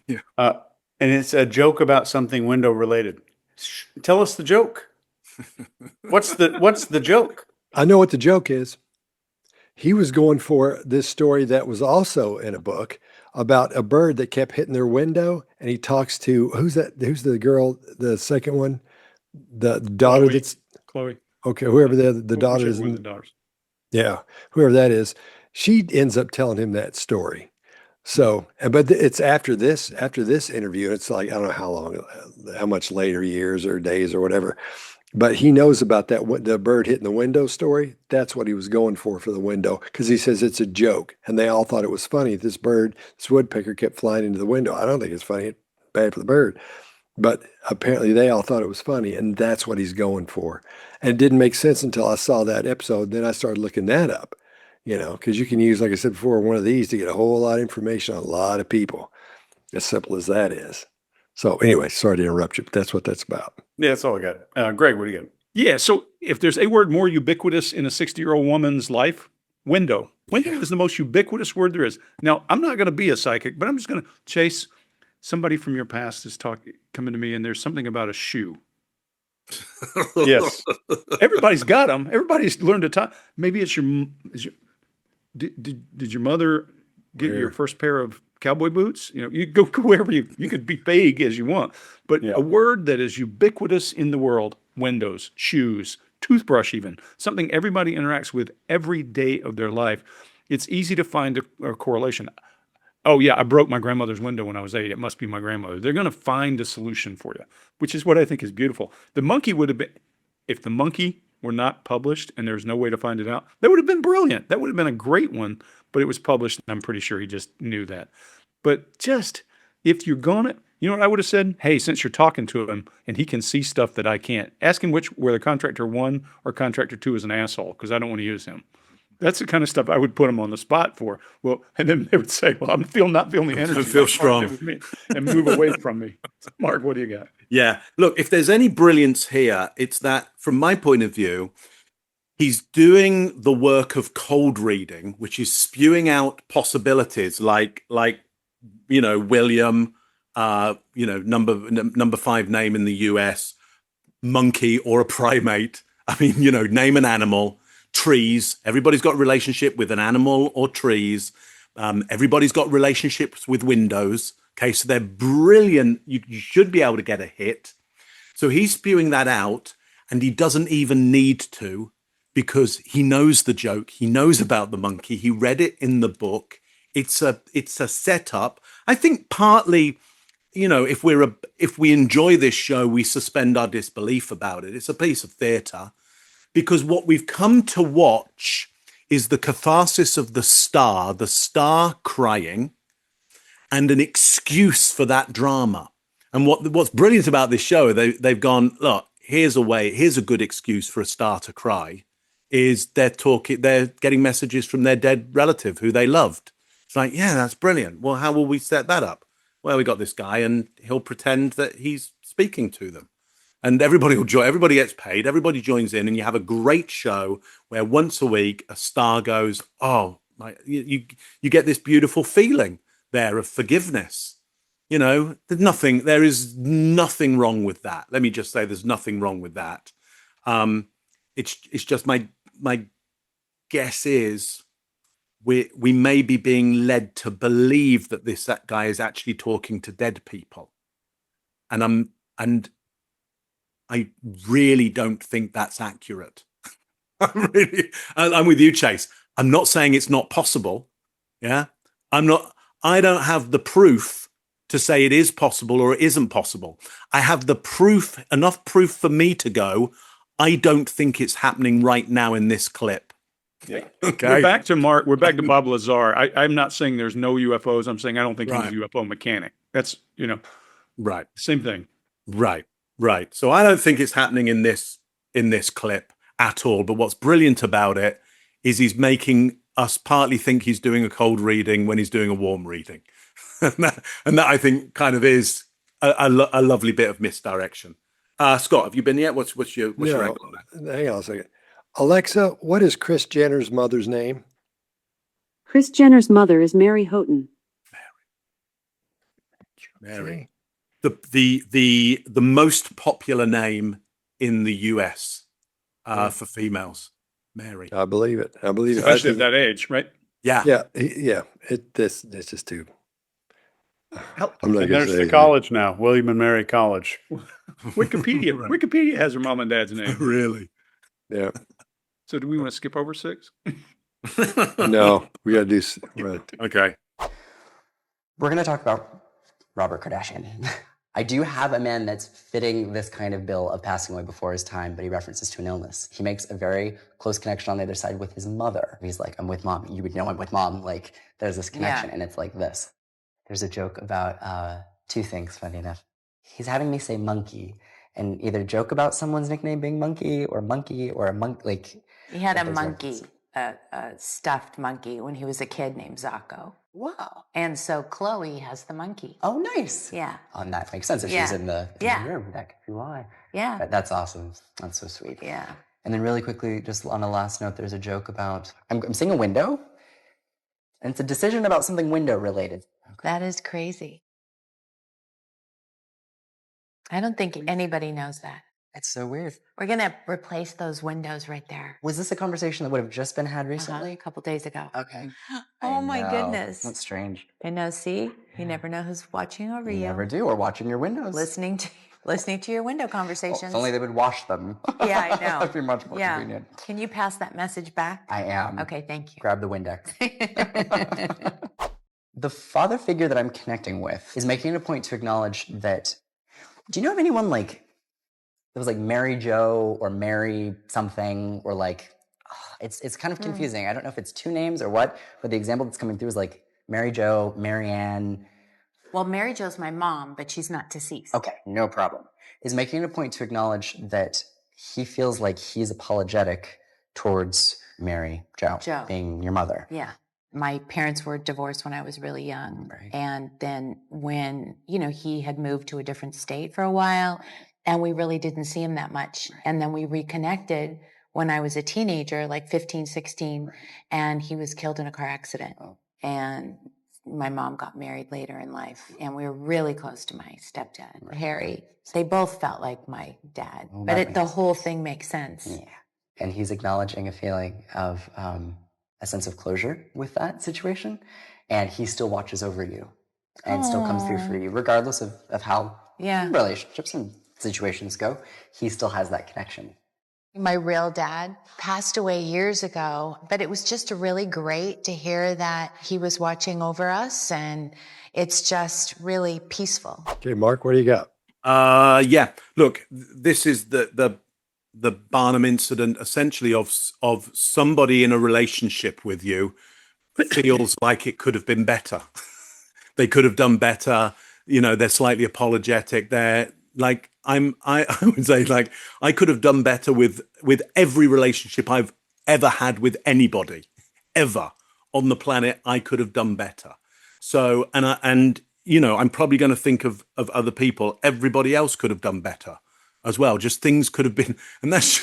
Yeah. And it's a joke about something window related. Tell us the joke. What's the joke? I know what the joke is. He was going for this story that was also in a book about a bird that kept hitting their window, and he talks to who's the girl, the second one, the daughter Chloe. that's Chloe. okay, whoever the daughter is. One of the daughters. Yeah, whoever that is, she ends up telling him that story. So, but it's after this interview, it's like, I don't know how long, how much later, years or days or whatever, but he knows about the bird hitting the window story. That's what he was going for the window, because he says it's a joke, and they all thought it was funny. This woodpecker kept flying into the window. I don't think it's funny. It's bad for the bird. But apparently they all thought it was funny, and that's what he's going for. And it didn't make sense until I saw that episode. Then I started looking that up, because you can use, like I said before, one of these to get a whole lot of information on a lot of people. As simple as that is. So anyway, sorry to interrupt you, but that's what that's about. Yeah, that's all I got. Greg, what do you got? Yeah. So if there's a word more ubiquitous in a 60-year-old woman's life, window. Window is the most ubiquitous word there is. Now, I'm not going to be a psychic, but I'm just going to chase. Somebody from your past is coming to me, and there's something about a shoe. Yes. Everybody's got them. Everybody's learned to tie. Maybe it's did your mother get your first pair of cowboy boots? You go wherever you could be vague as you want, but a word that is ubiquitous in the world: windows, shoes, toothbrush, even something everybody interacts with every day of their life. It's easy to find a correlation. Oh yeah, I broke my grandmother's window when I was 8. It must be my grandmother. They're going to find a solution for you, which is what I think is beautiful. The monkey would have been, if the monkey were not published and there's no way to find it out, that would have been brilliant. That would have been a great one, but it was published, and I'm pretty sure he just knew that. But just, if you're going to, you know what I would have said? Hey, since you're talking to him and he can see stuff that I can't, ask him whether contractor 1 or contractor 2 is an asshole, because I don't want to use him. That's the kind of stuff I would put him on the spot for. Well, and then they would say, well, I'm not feeling the energy. I feel strong. With me, and move away from me. Mark, what do you got? Yeah. Look, if there's any brilliance here, it's that from my point of view, he's doing the work of cold reading, which is spewing out possibilities like William, number 5 name in the US, monkey or a primate. I mean, name an animal. Trees. Everybody's got a relationship with an animal or trees. Everybody's got relationships with windows. Okay, so they're brilliant. You should be able to get a hit. So he's spewing that out, and he doesn't even need to, because he knows the joke. He knows about the monkey. He read it in the book. It's a setup. I think partly, if we enjoy this show, we suspend our disbelief about it. It's a piece of theater. Because what we've come to watch is the catharsis of the star crying, and an excuse for that drama. And what's brilliant about this show, they've gone, look, here's a good excuse for a star to cry, is they're getting messages from their dead relative who they loved. It's like, yeah, that's brilliant. Well, how will we set that up? Well, we got this guy, and he'll pretend that he's speaking to them. And everybody will join, everybody gets paid, everybody joins in, and you have a great show where once a week a star goes, oh, you get this beautiful feeling there of forgiveness. There is nothing wrong with that. Let me just say there's nothing wrong with that. It's just my guess is we may be being led to believe that that guy is actually talking to dead people. And I really don't think that's accurate. I'm with you, Chase. I'm not saying it's not possible. Yeah. I don't have the proof to say it is possible or it isn't possible. I have the proof, enough proof for me to go, I don't think it's happening right now in this clip. Yeah. Okay. We're back to Mark. We're back to Bob Lazar. I'm not saying there's no UFOs. I'm saying I don't think he's a UFO mechanic. That's, right. Same thing. Right. So I don't think it's happening in this clip at all. But what's brilliant about it is he's making us partly think he's doing a cold reading when he's doing a warm reading. and that I think kind of is a lovely bit of misdirection. Scott, have you been yet? What's your No, angle on that? hang on a second. Alexa, what is Kris Jenner's mother's name? Kris Jenner's mother is Mary Houghton. Mary. The most popular name in the US for females. Mary. I believe it. I believe it. Especially at that age, right? Yeah. Yeah. This is too. I'm not And gonna there's say the anything. college now, William and Mary College. Wikipedia. Right. Wikipedia has her mom and dad's name. Really? Yeah. So do we want to skip over 6? No, we got to do. Right. Okay. We're going to talk about Robert Kardashian. I do have a man that's fitting this kind of bill of passing away before his time, but he references to an illness. He makes a very close connection on the other side with his mother. He's like, I'm with mom. You would know I'm with mom. Like, there's this connection, and it's like this. There's a joke about 2 things, funny enough. He's having me say monkey and either joke about someone's nickname being monkey or a monk. Like, He had a there's monkey, references. a stuffed monkey when he was a kid named Zaco. Wow. And so Chloe has the monkey. Oh, nice. Yeah. And that makes sense. If Yeah. she's in the Yeah. room, that could be why. Yeah. That's awesome. That's so sweet. Yeah. And then really quickly, just on a last note, there's a joke about, I'm seeing a window, and it's a decision about something window related. That is crazy. I don't think anybody knows that. It's so weird. We're going to replace those windows right there. Was this a conversation that would have just been had recently? A couple days ago. Okay. Oh I my know. goodness. That's strange. I know, see? You never know who's watching over You you. never do, or watching your windows. Listening to your window Well, conversations. if only they would wash them. Yeah, I know. That'd be much more Yeah. convenient. Can you pass that message back? I am. Okay, thank you. Grab the Windex. The father figure that I'm connecting with is making it a point to acknowledge that, do you know of anyone like, that was like Mary Joe or Mary something, or like, it's kind of confusing. I don't know if it's 2 names or what, but the example that's coming through is like Mary Joe, Mary Ann. Well, Mary Jo's my mom, but she's not deceased. Okay, no problem. Is making it a point to acknowledge that he feels like he's apologetic towards Mary Joe, being your mother. Yeah. My parents were divorced when I was really young. Right. And then when, he had moved to a different state for a while, and we really didn't see him that much. Right. And then we reconnected when I was a teenager, like 15, 16, and he was killed in a car accident. Oh. And my mom got married later in life, and we were really close to my stepdad, Harry. They both felt like my dad, Well, but the whole thing makes sense. Yeah. And he's acknowledging a feeling of a sense of closure with that situation. And he still watches over you and still comes through for you, regardless of how relationships and situations go. He still has that connection. My real dad passed away years ago, but it was just really great to hear that he was watching over us, and it's just really peaceful. Okay, Mark, what do you got? Yeah. Look, this is the Barnum incident, essentially of somebody in a relationship with you feels like it could have been better. They could have done better. They're slightly apologetic. They're like, I would say, like, I could have done better with every relationship I've ever had with anybody, ever on the planet. I could have done better. So, I'm probably going to think of other people. Everybody else could have done better as well. Just things could have been, and that's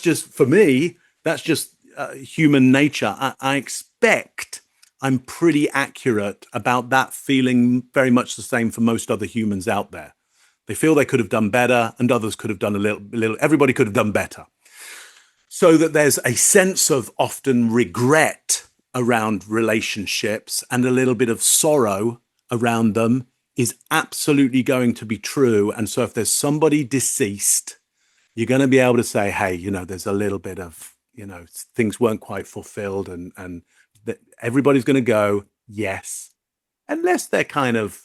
just for me. That's just human nature. I expect I'm pretty accurate about that feeling. Very much the same for most other humans out there. They feel they could have done better, and others could have done a little. Everybody could have done better. So that there's a sense of often regret around relationships and a little bit of sorrow around them is absolutely going to be true. And so if there's somebody deceased, you're going to be able to say, hey, there's a little bit of, things weren't quite fulfilled, and that everybody's going to go, yes, unless they're kind of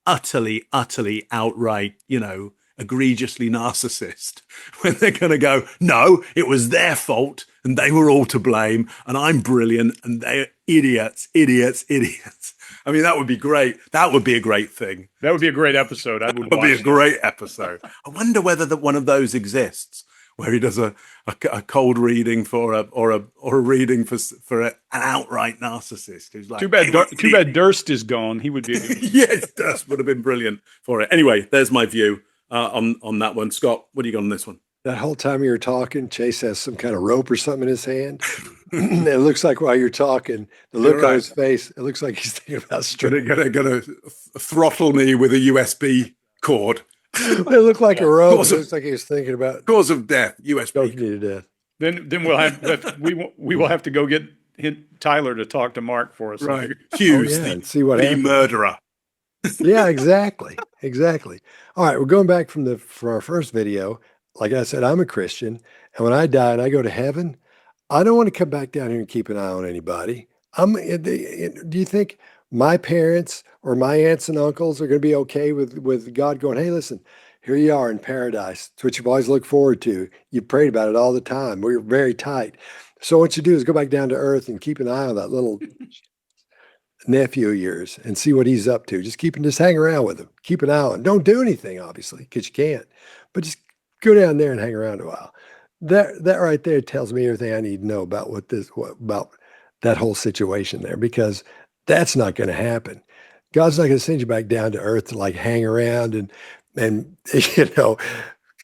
utterly outright, egregiously narcissist, when they're going to go, no, it was their fault and they were all to blame and I'm brilliant and they're idiots. I mean, that would be great. That would be a great thing. That would be a great episode. I would That would be a great episode. I wonder whether one of those exists, where he does a cold reading or a reading for an outright narcissist who's like, too bad Durst is gone. He would be. Yes, Durst would have been brilliant for it. Anyway, there's my view. on that one. Scott, what do you got on this one? That whole time you were talking, Chase has some kind of rope or something in his hand. It looks like while you're talking, the look on his face, it looks like he's thinking about Gonna throttle me with a USB cord. It looked like a rope. It looks like he was thinking about cause of death. USB. choking you to death. Then we'll have we will have to go get Tyler to talk to Mark for us. Right. Hughes, Oh, yeah, and see what the happens. murderer. Yeah, exactly. Exactly. All right, we're going back from our first video. Like I said, I'm a Christian, and when I die and I go to heaven, I don't want to come back down here and keep an eye on anybody. Do you think my parents or my aunts and uncles are going to be okay with God going, hey, listen, here you are in paradise. It's what you've always looked forward to. You prayed about it all the time. We're very tight. So what you do is go back down to earth and keep an eye on that little nephew of yours and see what he's up to. Just hang around with him. Keep an eye on him. Don't do anything, obviously, because you can't. But just go down there and hang around a while. That right there tells me everything I need to know about about that whole situation there, because that's not going to happen. God's not going to send you back down to earth to like hang around and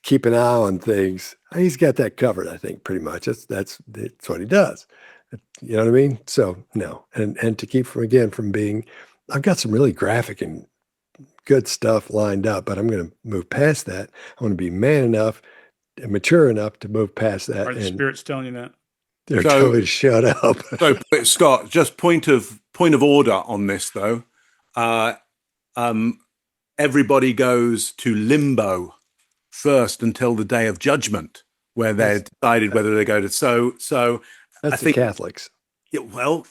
keep an eye on things. He's got that covered, I think, pretty much. That's what he does. You know what I mean? So no, and to keep from being, I've got some really graphic and good stuff lined up, but I'm going to move past that. I want to be man enough and mature enough to move past that. Are the spirits telling you that? They're telling me to shut up. So Scott, just point of order on this though. Everybody goes to limbo first until the day of judgment, where they're decided whether they go to. So that's the Catholics. Yeah, well,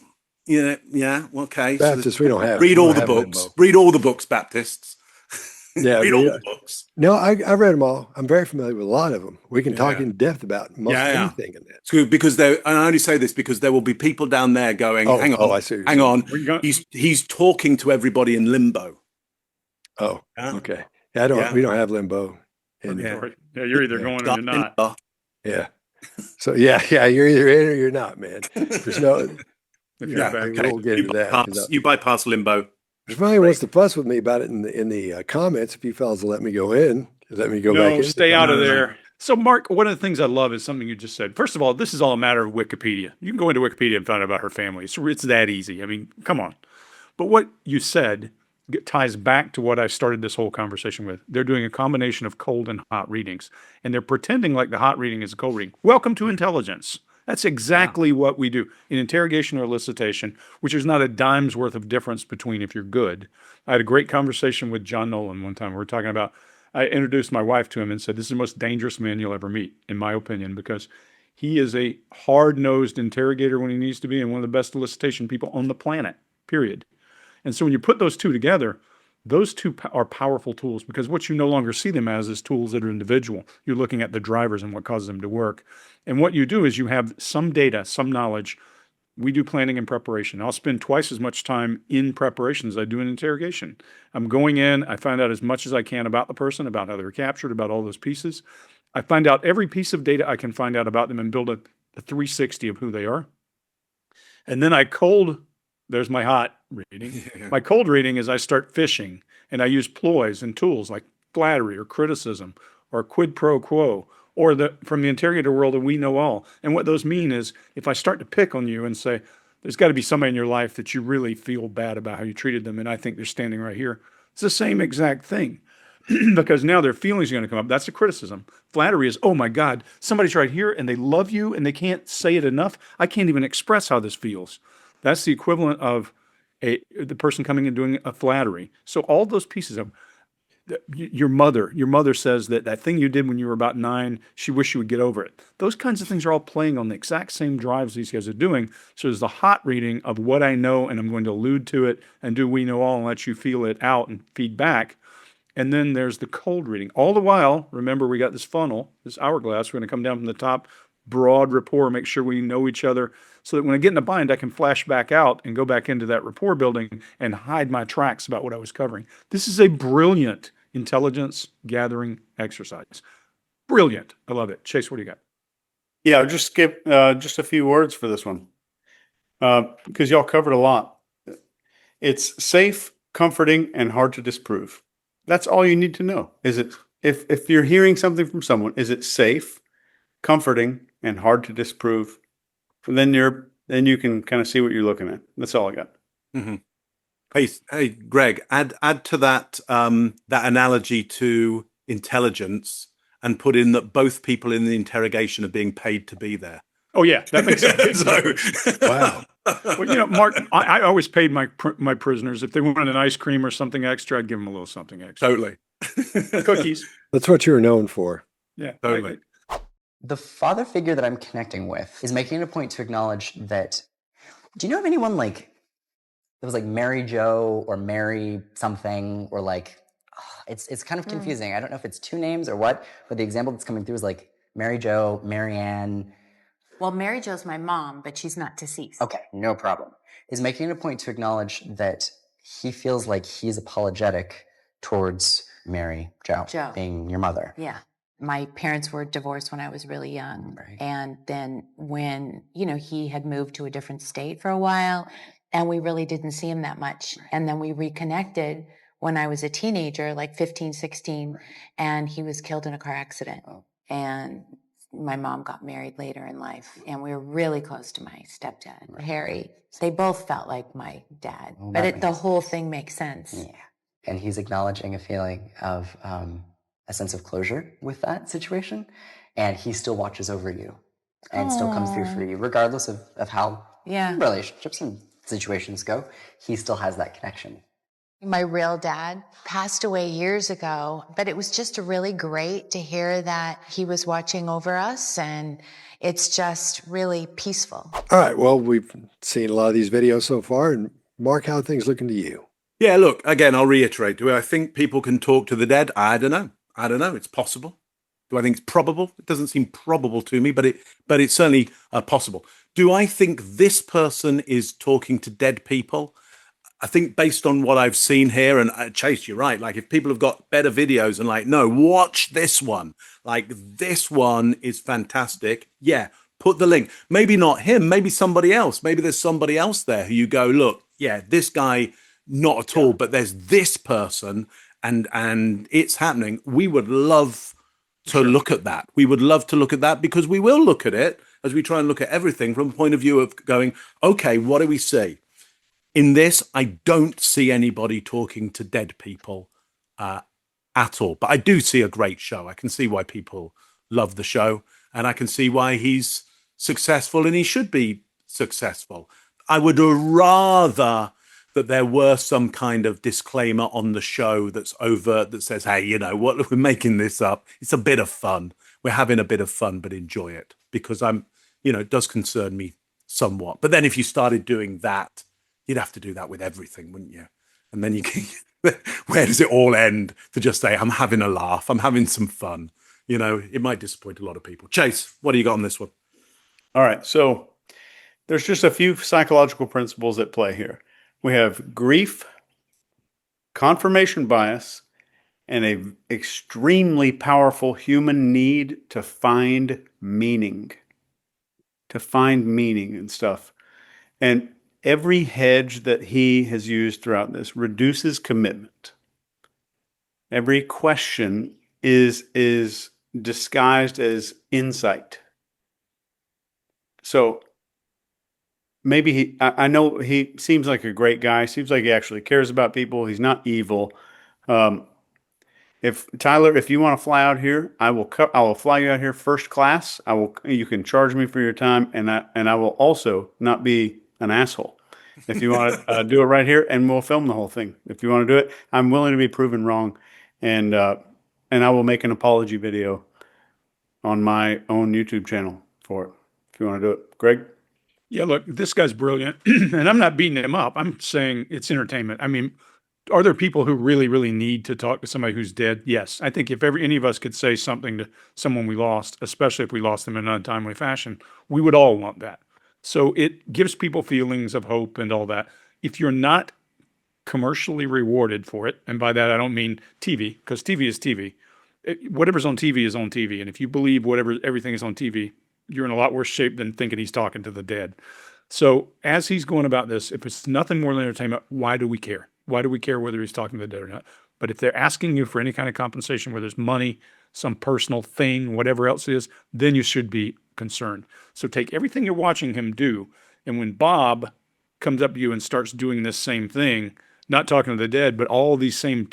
yeah, okay. Baptists, we don't have. Read all the books. Limbo. Read all the books, Baptists. Yeah, read all the books. No, I read them all. I'm very familiar with a lot of them. We can talk in depth about most anything in that. So because and I only say this because there will be people down there going, hang on, I see. Hang on. He's talking to everybody in limbo. Oh, okay. Yeah, we don't have limbo. You're either going or you're not. Yeah. So you're either in or you're not, man. There's no. We'll get into that. You bypass limbo. If anybody wants to fuss with me about it in the comments, if you fellas will let me go in, let me go back in. No, stay out of there. So, Mark, one of the things I love is something you just said. First of all, this is all a matter of Wikipedia. You can go into Wikipedia and find out about her family. It's that easy. I mean, come on. But what you said ties back to what I started this whole conversation with. They're doing a combination of cold and hot readings, and they're pretending like the hot reading is a cold reading. Welcome to intelligence. That's exactly what we do in interrogation or elicitation, which is not a dime's worth of difference between if you're good. I had a great conversation with John Nolan one time. We were talking about, I introduced my wife to him and said, this is the most dangerous man you'll ever meet, in my opinion, because he is a hard-nosed interrogator when he needs to be and one of the best elicitation people on the planet, period. And so when you put those two together, those two are powerful tools, because what you no longer see them as is tools that are individual. You're looking at the drivers and what causes them to work. And what you do is you have some data, some knowledge. We do planning and preparation. I'll spend twice as much time in preparation as I do in interrogation. I'm going in, I find out as much as I can about the person, about how they were captured, about all those pieces. I find out every piece of data I can find out about them and build a 360 of who they are. And then there's my hot reading. My cold reading is I start fishing, and I use ploys and tools like flattery or criticism or quid pro quo, or from the interrogator world, we know all. And what those mean is if I start to pick on you and say, there's got to be somebody in your life that you really feel bad about how you treated them, and I think they're standing right here. It's the same exact thing. Because now their feelings are going to come up. That's a criticism. Flattery is, oh my God, somebody's right here and they love you and they can't say it enough. I can't even express how this feels. That's the equivalent of the person coming and doing a flattery. So all those pieces of your mother says that thing you did when you were about 9, she wished you would get over it. Those kinds of things are all playing on the exact same drives these guys are doing. So there's the hot reading of what I know, and I'm going to allude to it and do we know all and let you feel it out and feed back. And then there's the cold reading. All the while, remember, we got this funnel, this hourglass. We're going to come down from the top, broad rapport, make sure we know each other, so that when I get in a bind, I can flash back out and go back into that rapport building and hide my tracks about what I was covering. This is a brilliant intelligence gathering exercise. Brilliant. I love it. Chase, what do you got? Yeah, I'll just skip just a few words for this one because y'all covered a lot. It's safe, comforting, and hard to disprove. That's all you need to know. Is it if you're hearing something from someone, is it safe, comforting, and hard to disprove? Then you can kind of see what you're looking at. That's all I got. Mm-hmm. Hey, Greg, add to that that analogy to intelligence, and put in that both people in the interrogation are being paid to be there. Oh yeah, that makes a big difference. Wow. Well, Mark, I always paid my prisoners, if they wanted an ice cream or something extra, I'd give them a little something extra. Totally. Cookies. That's what you're known for. Yeah, Totally. The father figure that I'm connecting with is making it a point to acknowledge that. Do you know of anyone like that was like Mary Joe or Mary something, or like it's kind of confusing. I don't know if it's two names or what, but the example that's coming through is like Mary Joe, Mary Ann. Well, Mary Jo's my mom, but she's not deceased. Okay, no problem. Is making it a point to acknowledge that he feels like he's apologetic towards Mary Jo being your mother. Yeah. My parents were divorced when I was really young. Right. And then when, he had moved to a different state for a while, and we really didn't see him that much. Right. And then we reconnected when I was a teenager, like 15, 16, and he was killed in a car accident. Oh. And my mom got married later in life, and we were really close to my stepdad, Harry. They both felt like my dad, Well, but the whole thing makes sense. Yeah. And he's acknowledging a feeling of a sense of closure with that situation, and he still watches over you and still comes through for you, regardless of how relationships and situations go. He still has that connection. My real dad passed away years ago, but it was just really great to hear that he was watching over us, and it's just really peaceful. All right. Well, we've seen a lot of these videos so far, and Mark, how are things looking to you? Yeah, look, again, I'll reiterate. Do I think people can talk to the dead? I don't know. It's possible. Do I think it's probable? It doesn't seem probable to me, but it's certainly possible. Do I think this person is talking to dead people? I think based on what I've seen here, and Chase, you're right. Like, if people have got better videos and like, no, watch this one. Like, this one is fantastic. Yeah, put the link. Maybe not him, maybe somebody else. Maybe there's somebody else there who you go, look, yeah, this guy, not at all, but there's this person, and it's happening. We would love to look at that. We would love to look at that, because we will look at it as we try and look at everything from a point of view of going, okay, what do we see? In this, I don't see anybody talking to dead people at all. But I do see a great show. I can see why people love the show, and I can see why he's successful, and he should be successful. I would rather that there were some kind of disclaimer on the show that's overt, that says, hey, what, we're making this up. It's a bit of fun. We're having a bit of fun, but enjoy it, because it does concern me somewhat. But then if you started doing that, you'd have to do that with everything, wouldn't you? And then you can, where does it all end? To just say, I'm having a laugh, I'm having some fun. It might disappoint a lot of people. Chase, what do you got on this one? All right. So there's just a few psychological principles at play here. We have grief, confirmation bias, and an extremely powerful human need to find meaning. And stuff. And every hedge that he has used throughout this reduces commitment. Every question is disguised as insight. So maybe I know he seems like a great guy. Seems like he actually cares about people. He's not evil. If you want to fly out here, I will fly you out here first class. You can charge me for your time, and I will also not be an asshole. If you want to do it right here, and we'll film the whole thing. If you want to do it, I'm willing to be proven wrong, and I will make an apology video on my own YouTube channel for it. If you want to do it, Greg. Yeah, look, this guy's brilliant, and I'm not beating him up. I'm saying it's entertainment. I mean, are there people who really, really need to talk to somebody who's dead? Yes. I think if any of us could say something to someone we lost, especially if we lost them in an untimely fashion, we would all want that. So it gives people feelings of hope and all that. If you're not commercially rewarded for it, and by that I don't mean TV, because TV is TV. Whatever's on TV is on TV, and if you believe everything is on TV, you're in a lot worse shape than thinking he's talking to the dead. So as he's going about this, if it's nothing more than entertainment, why do we care? Why do we care whether he's talking to the dead or not? But if they're asking you for any kind of compensation, whether it's money, some personal thing, whatever else it is, then you should be concerned. So take everything you're watching him do, and when Bob comes up to you and starts doing this same thing, not talking to the dead, but all these same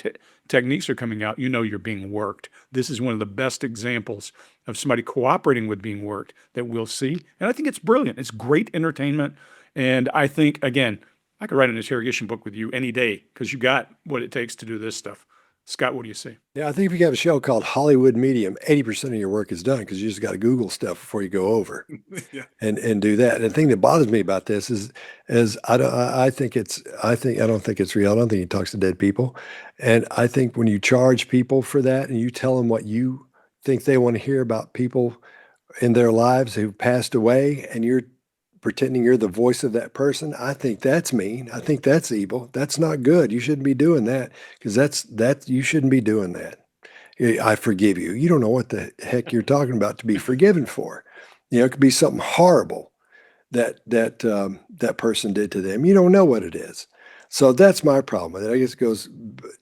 techniques are coming out, you know you're being worked. This is one of the best examples of somebody cooperating with being worked that we'll see. And I think it's brilliant. It's great entertainment. And I think, again, I could write an interrogation book with you any day because you got what it takes to do this stuff. Scott, what do you say? Yeah, I think if you have a show called Hollywood Medium, 80% of your work is done because you just got to Google stuff before you go over Yeah. and do that. And the thing that bothers me about this is I don't think it's real. I don't think he talks to dead people. And I think when you charge people for that and you tell them what you think they want to hear about people in their lives who passed away, and you're pretending you're the voice of that person, I think that's mean. I think that's evil. That's not good. You shouldn't be doing that because you shouldn't be doing that. I forgive you. You don't know what the heck you're talking about to be forgiven for. It could be something horrible that person did to them. You don't know what it is. So that's my problem with it. I guess it goes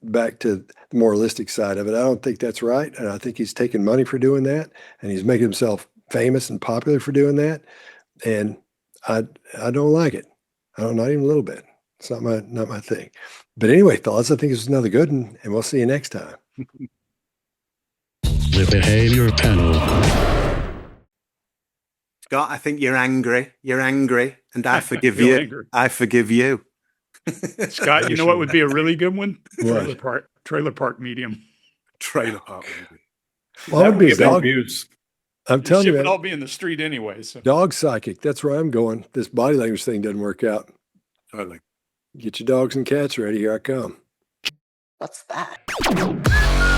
back to the moralistic side of it. I don't think that's right. And I think he's taking money for doing that. And he's making himself famous and popular for doing that. And I don't like it. Not even a little bit. It's not my thing. But anyway, fellas, I think this is another good one, and we'll see you next time. The behavior panel. Scott, I think you're angry. You're angry, and I forgive feel you. angry. I forgive you. Scott, you know what would be a really good one? What? Trailer park medium. Trailer park movie. Well, That I'd be would a be dog. abuse. I'm Your telling ship you, would man, all be in the street anyway. So. dog psychic. That's where I'm going. This body language thing doesn't work out. Totally. Get your dogs and cats ready. Here I come. What's that?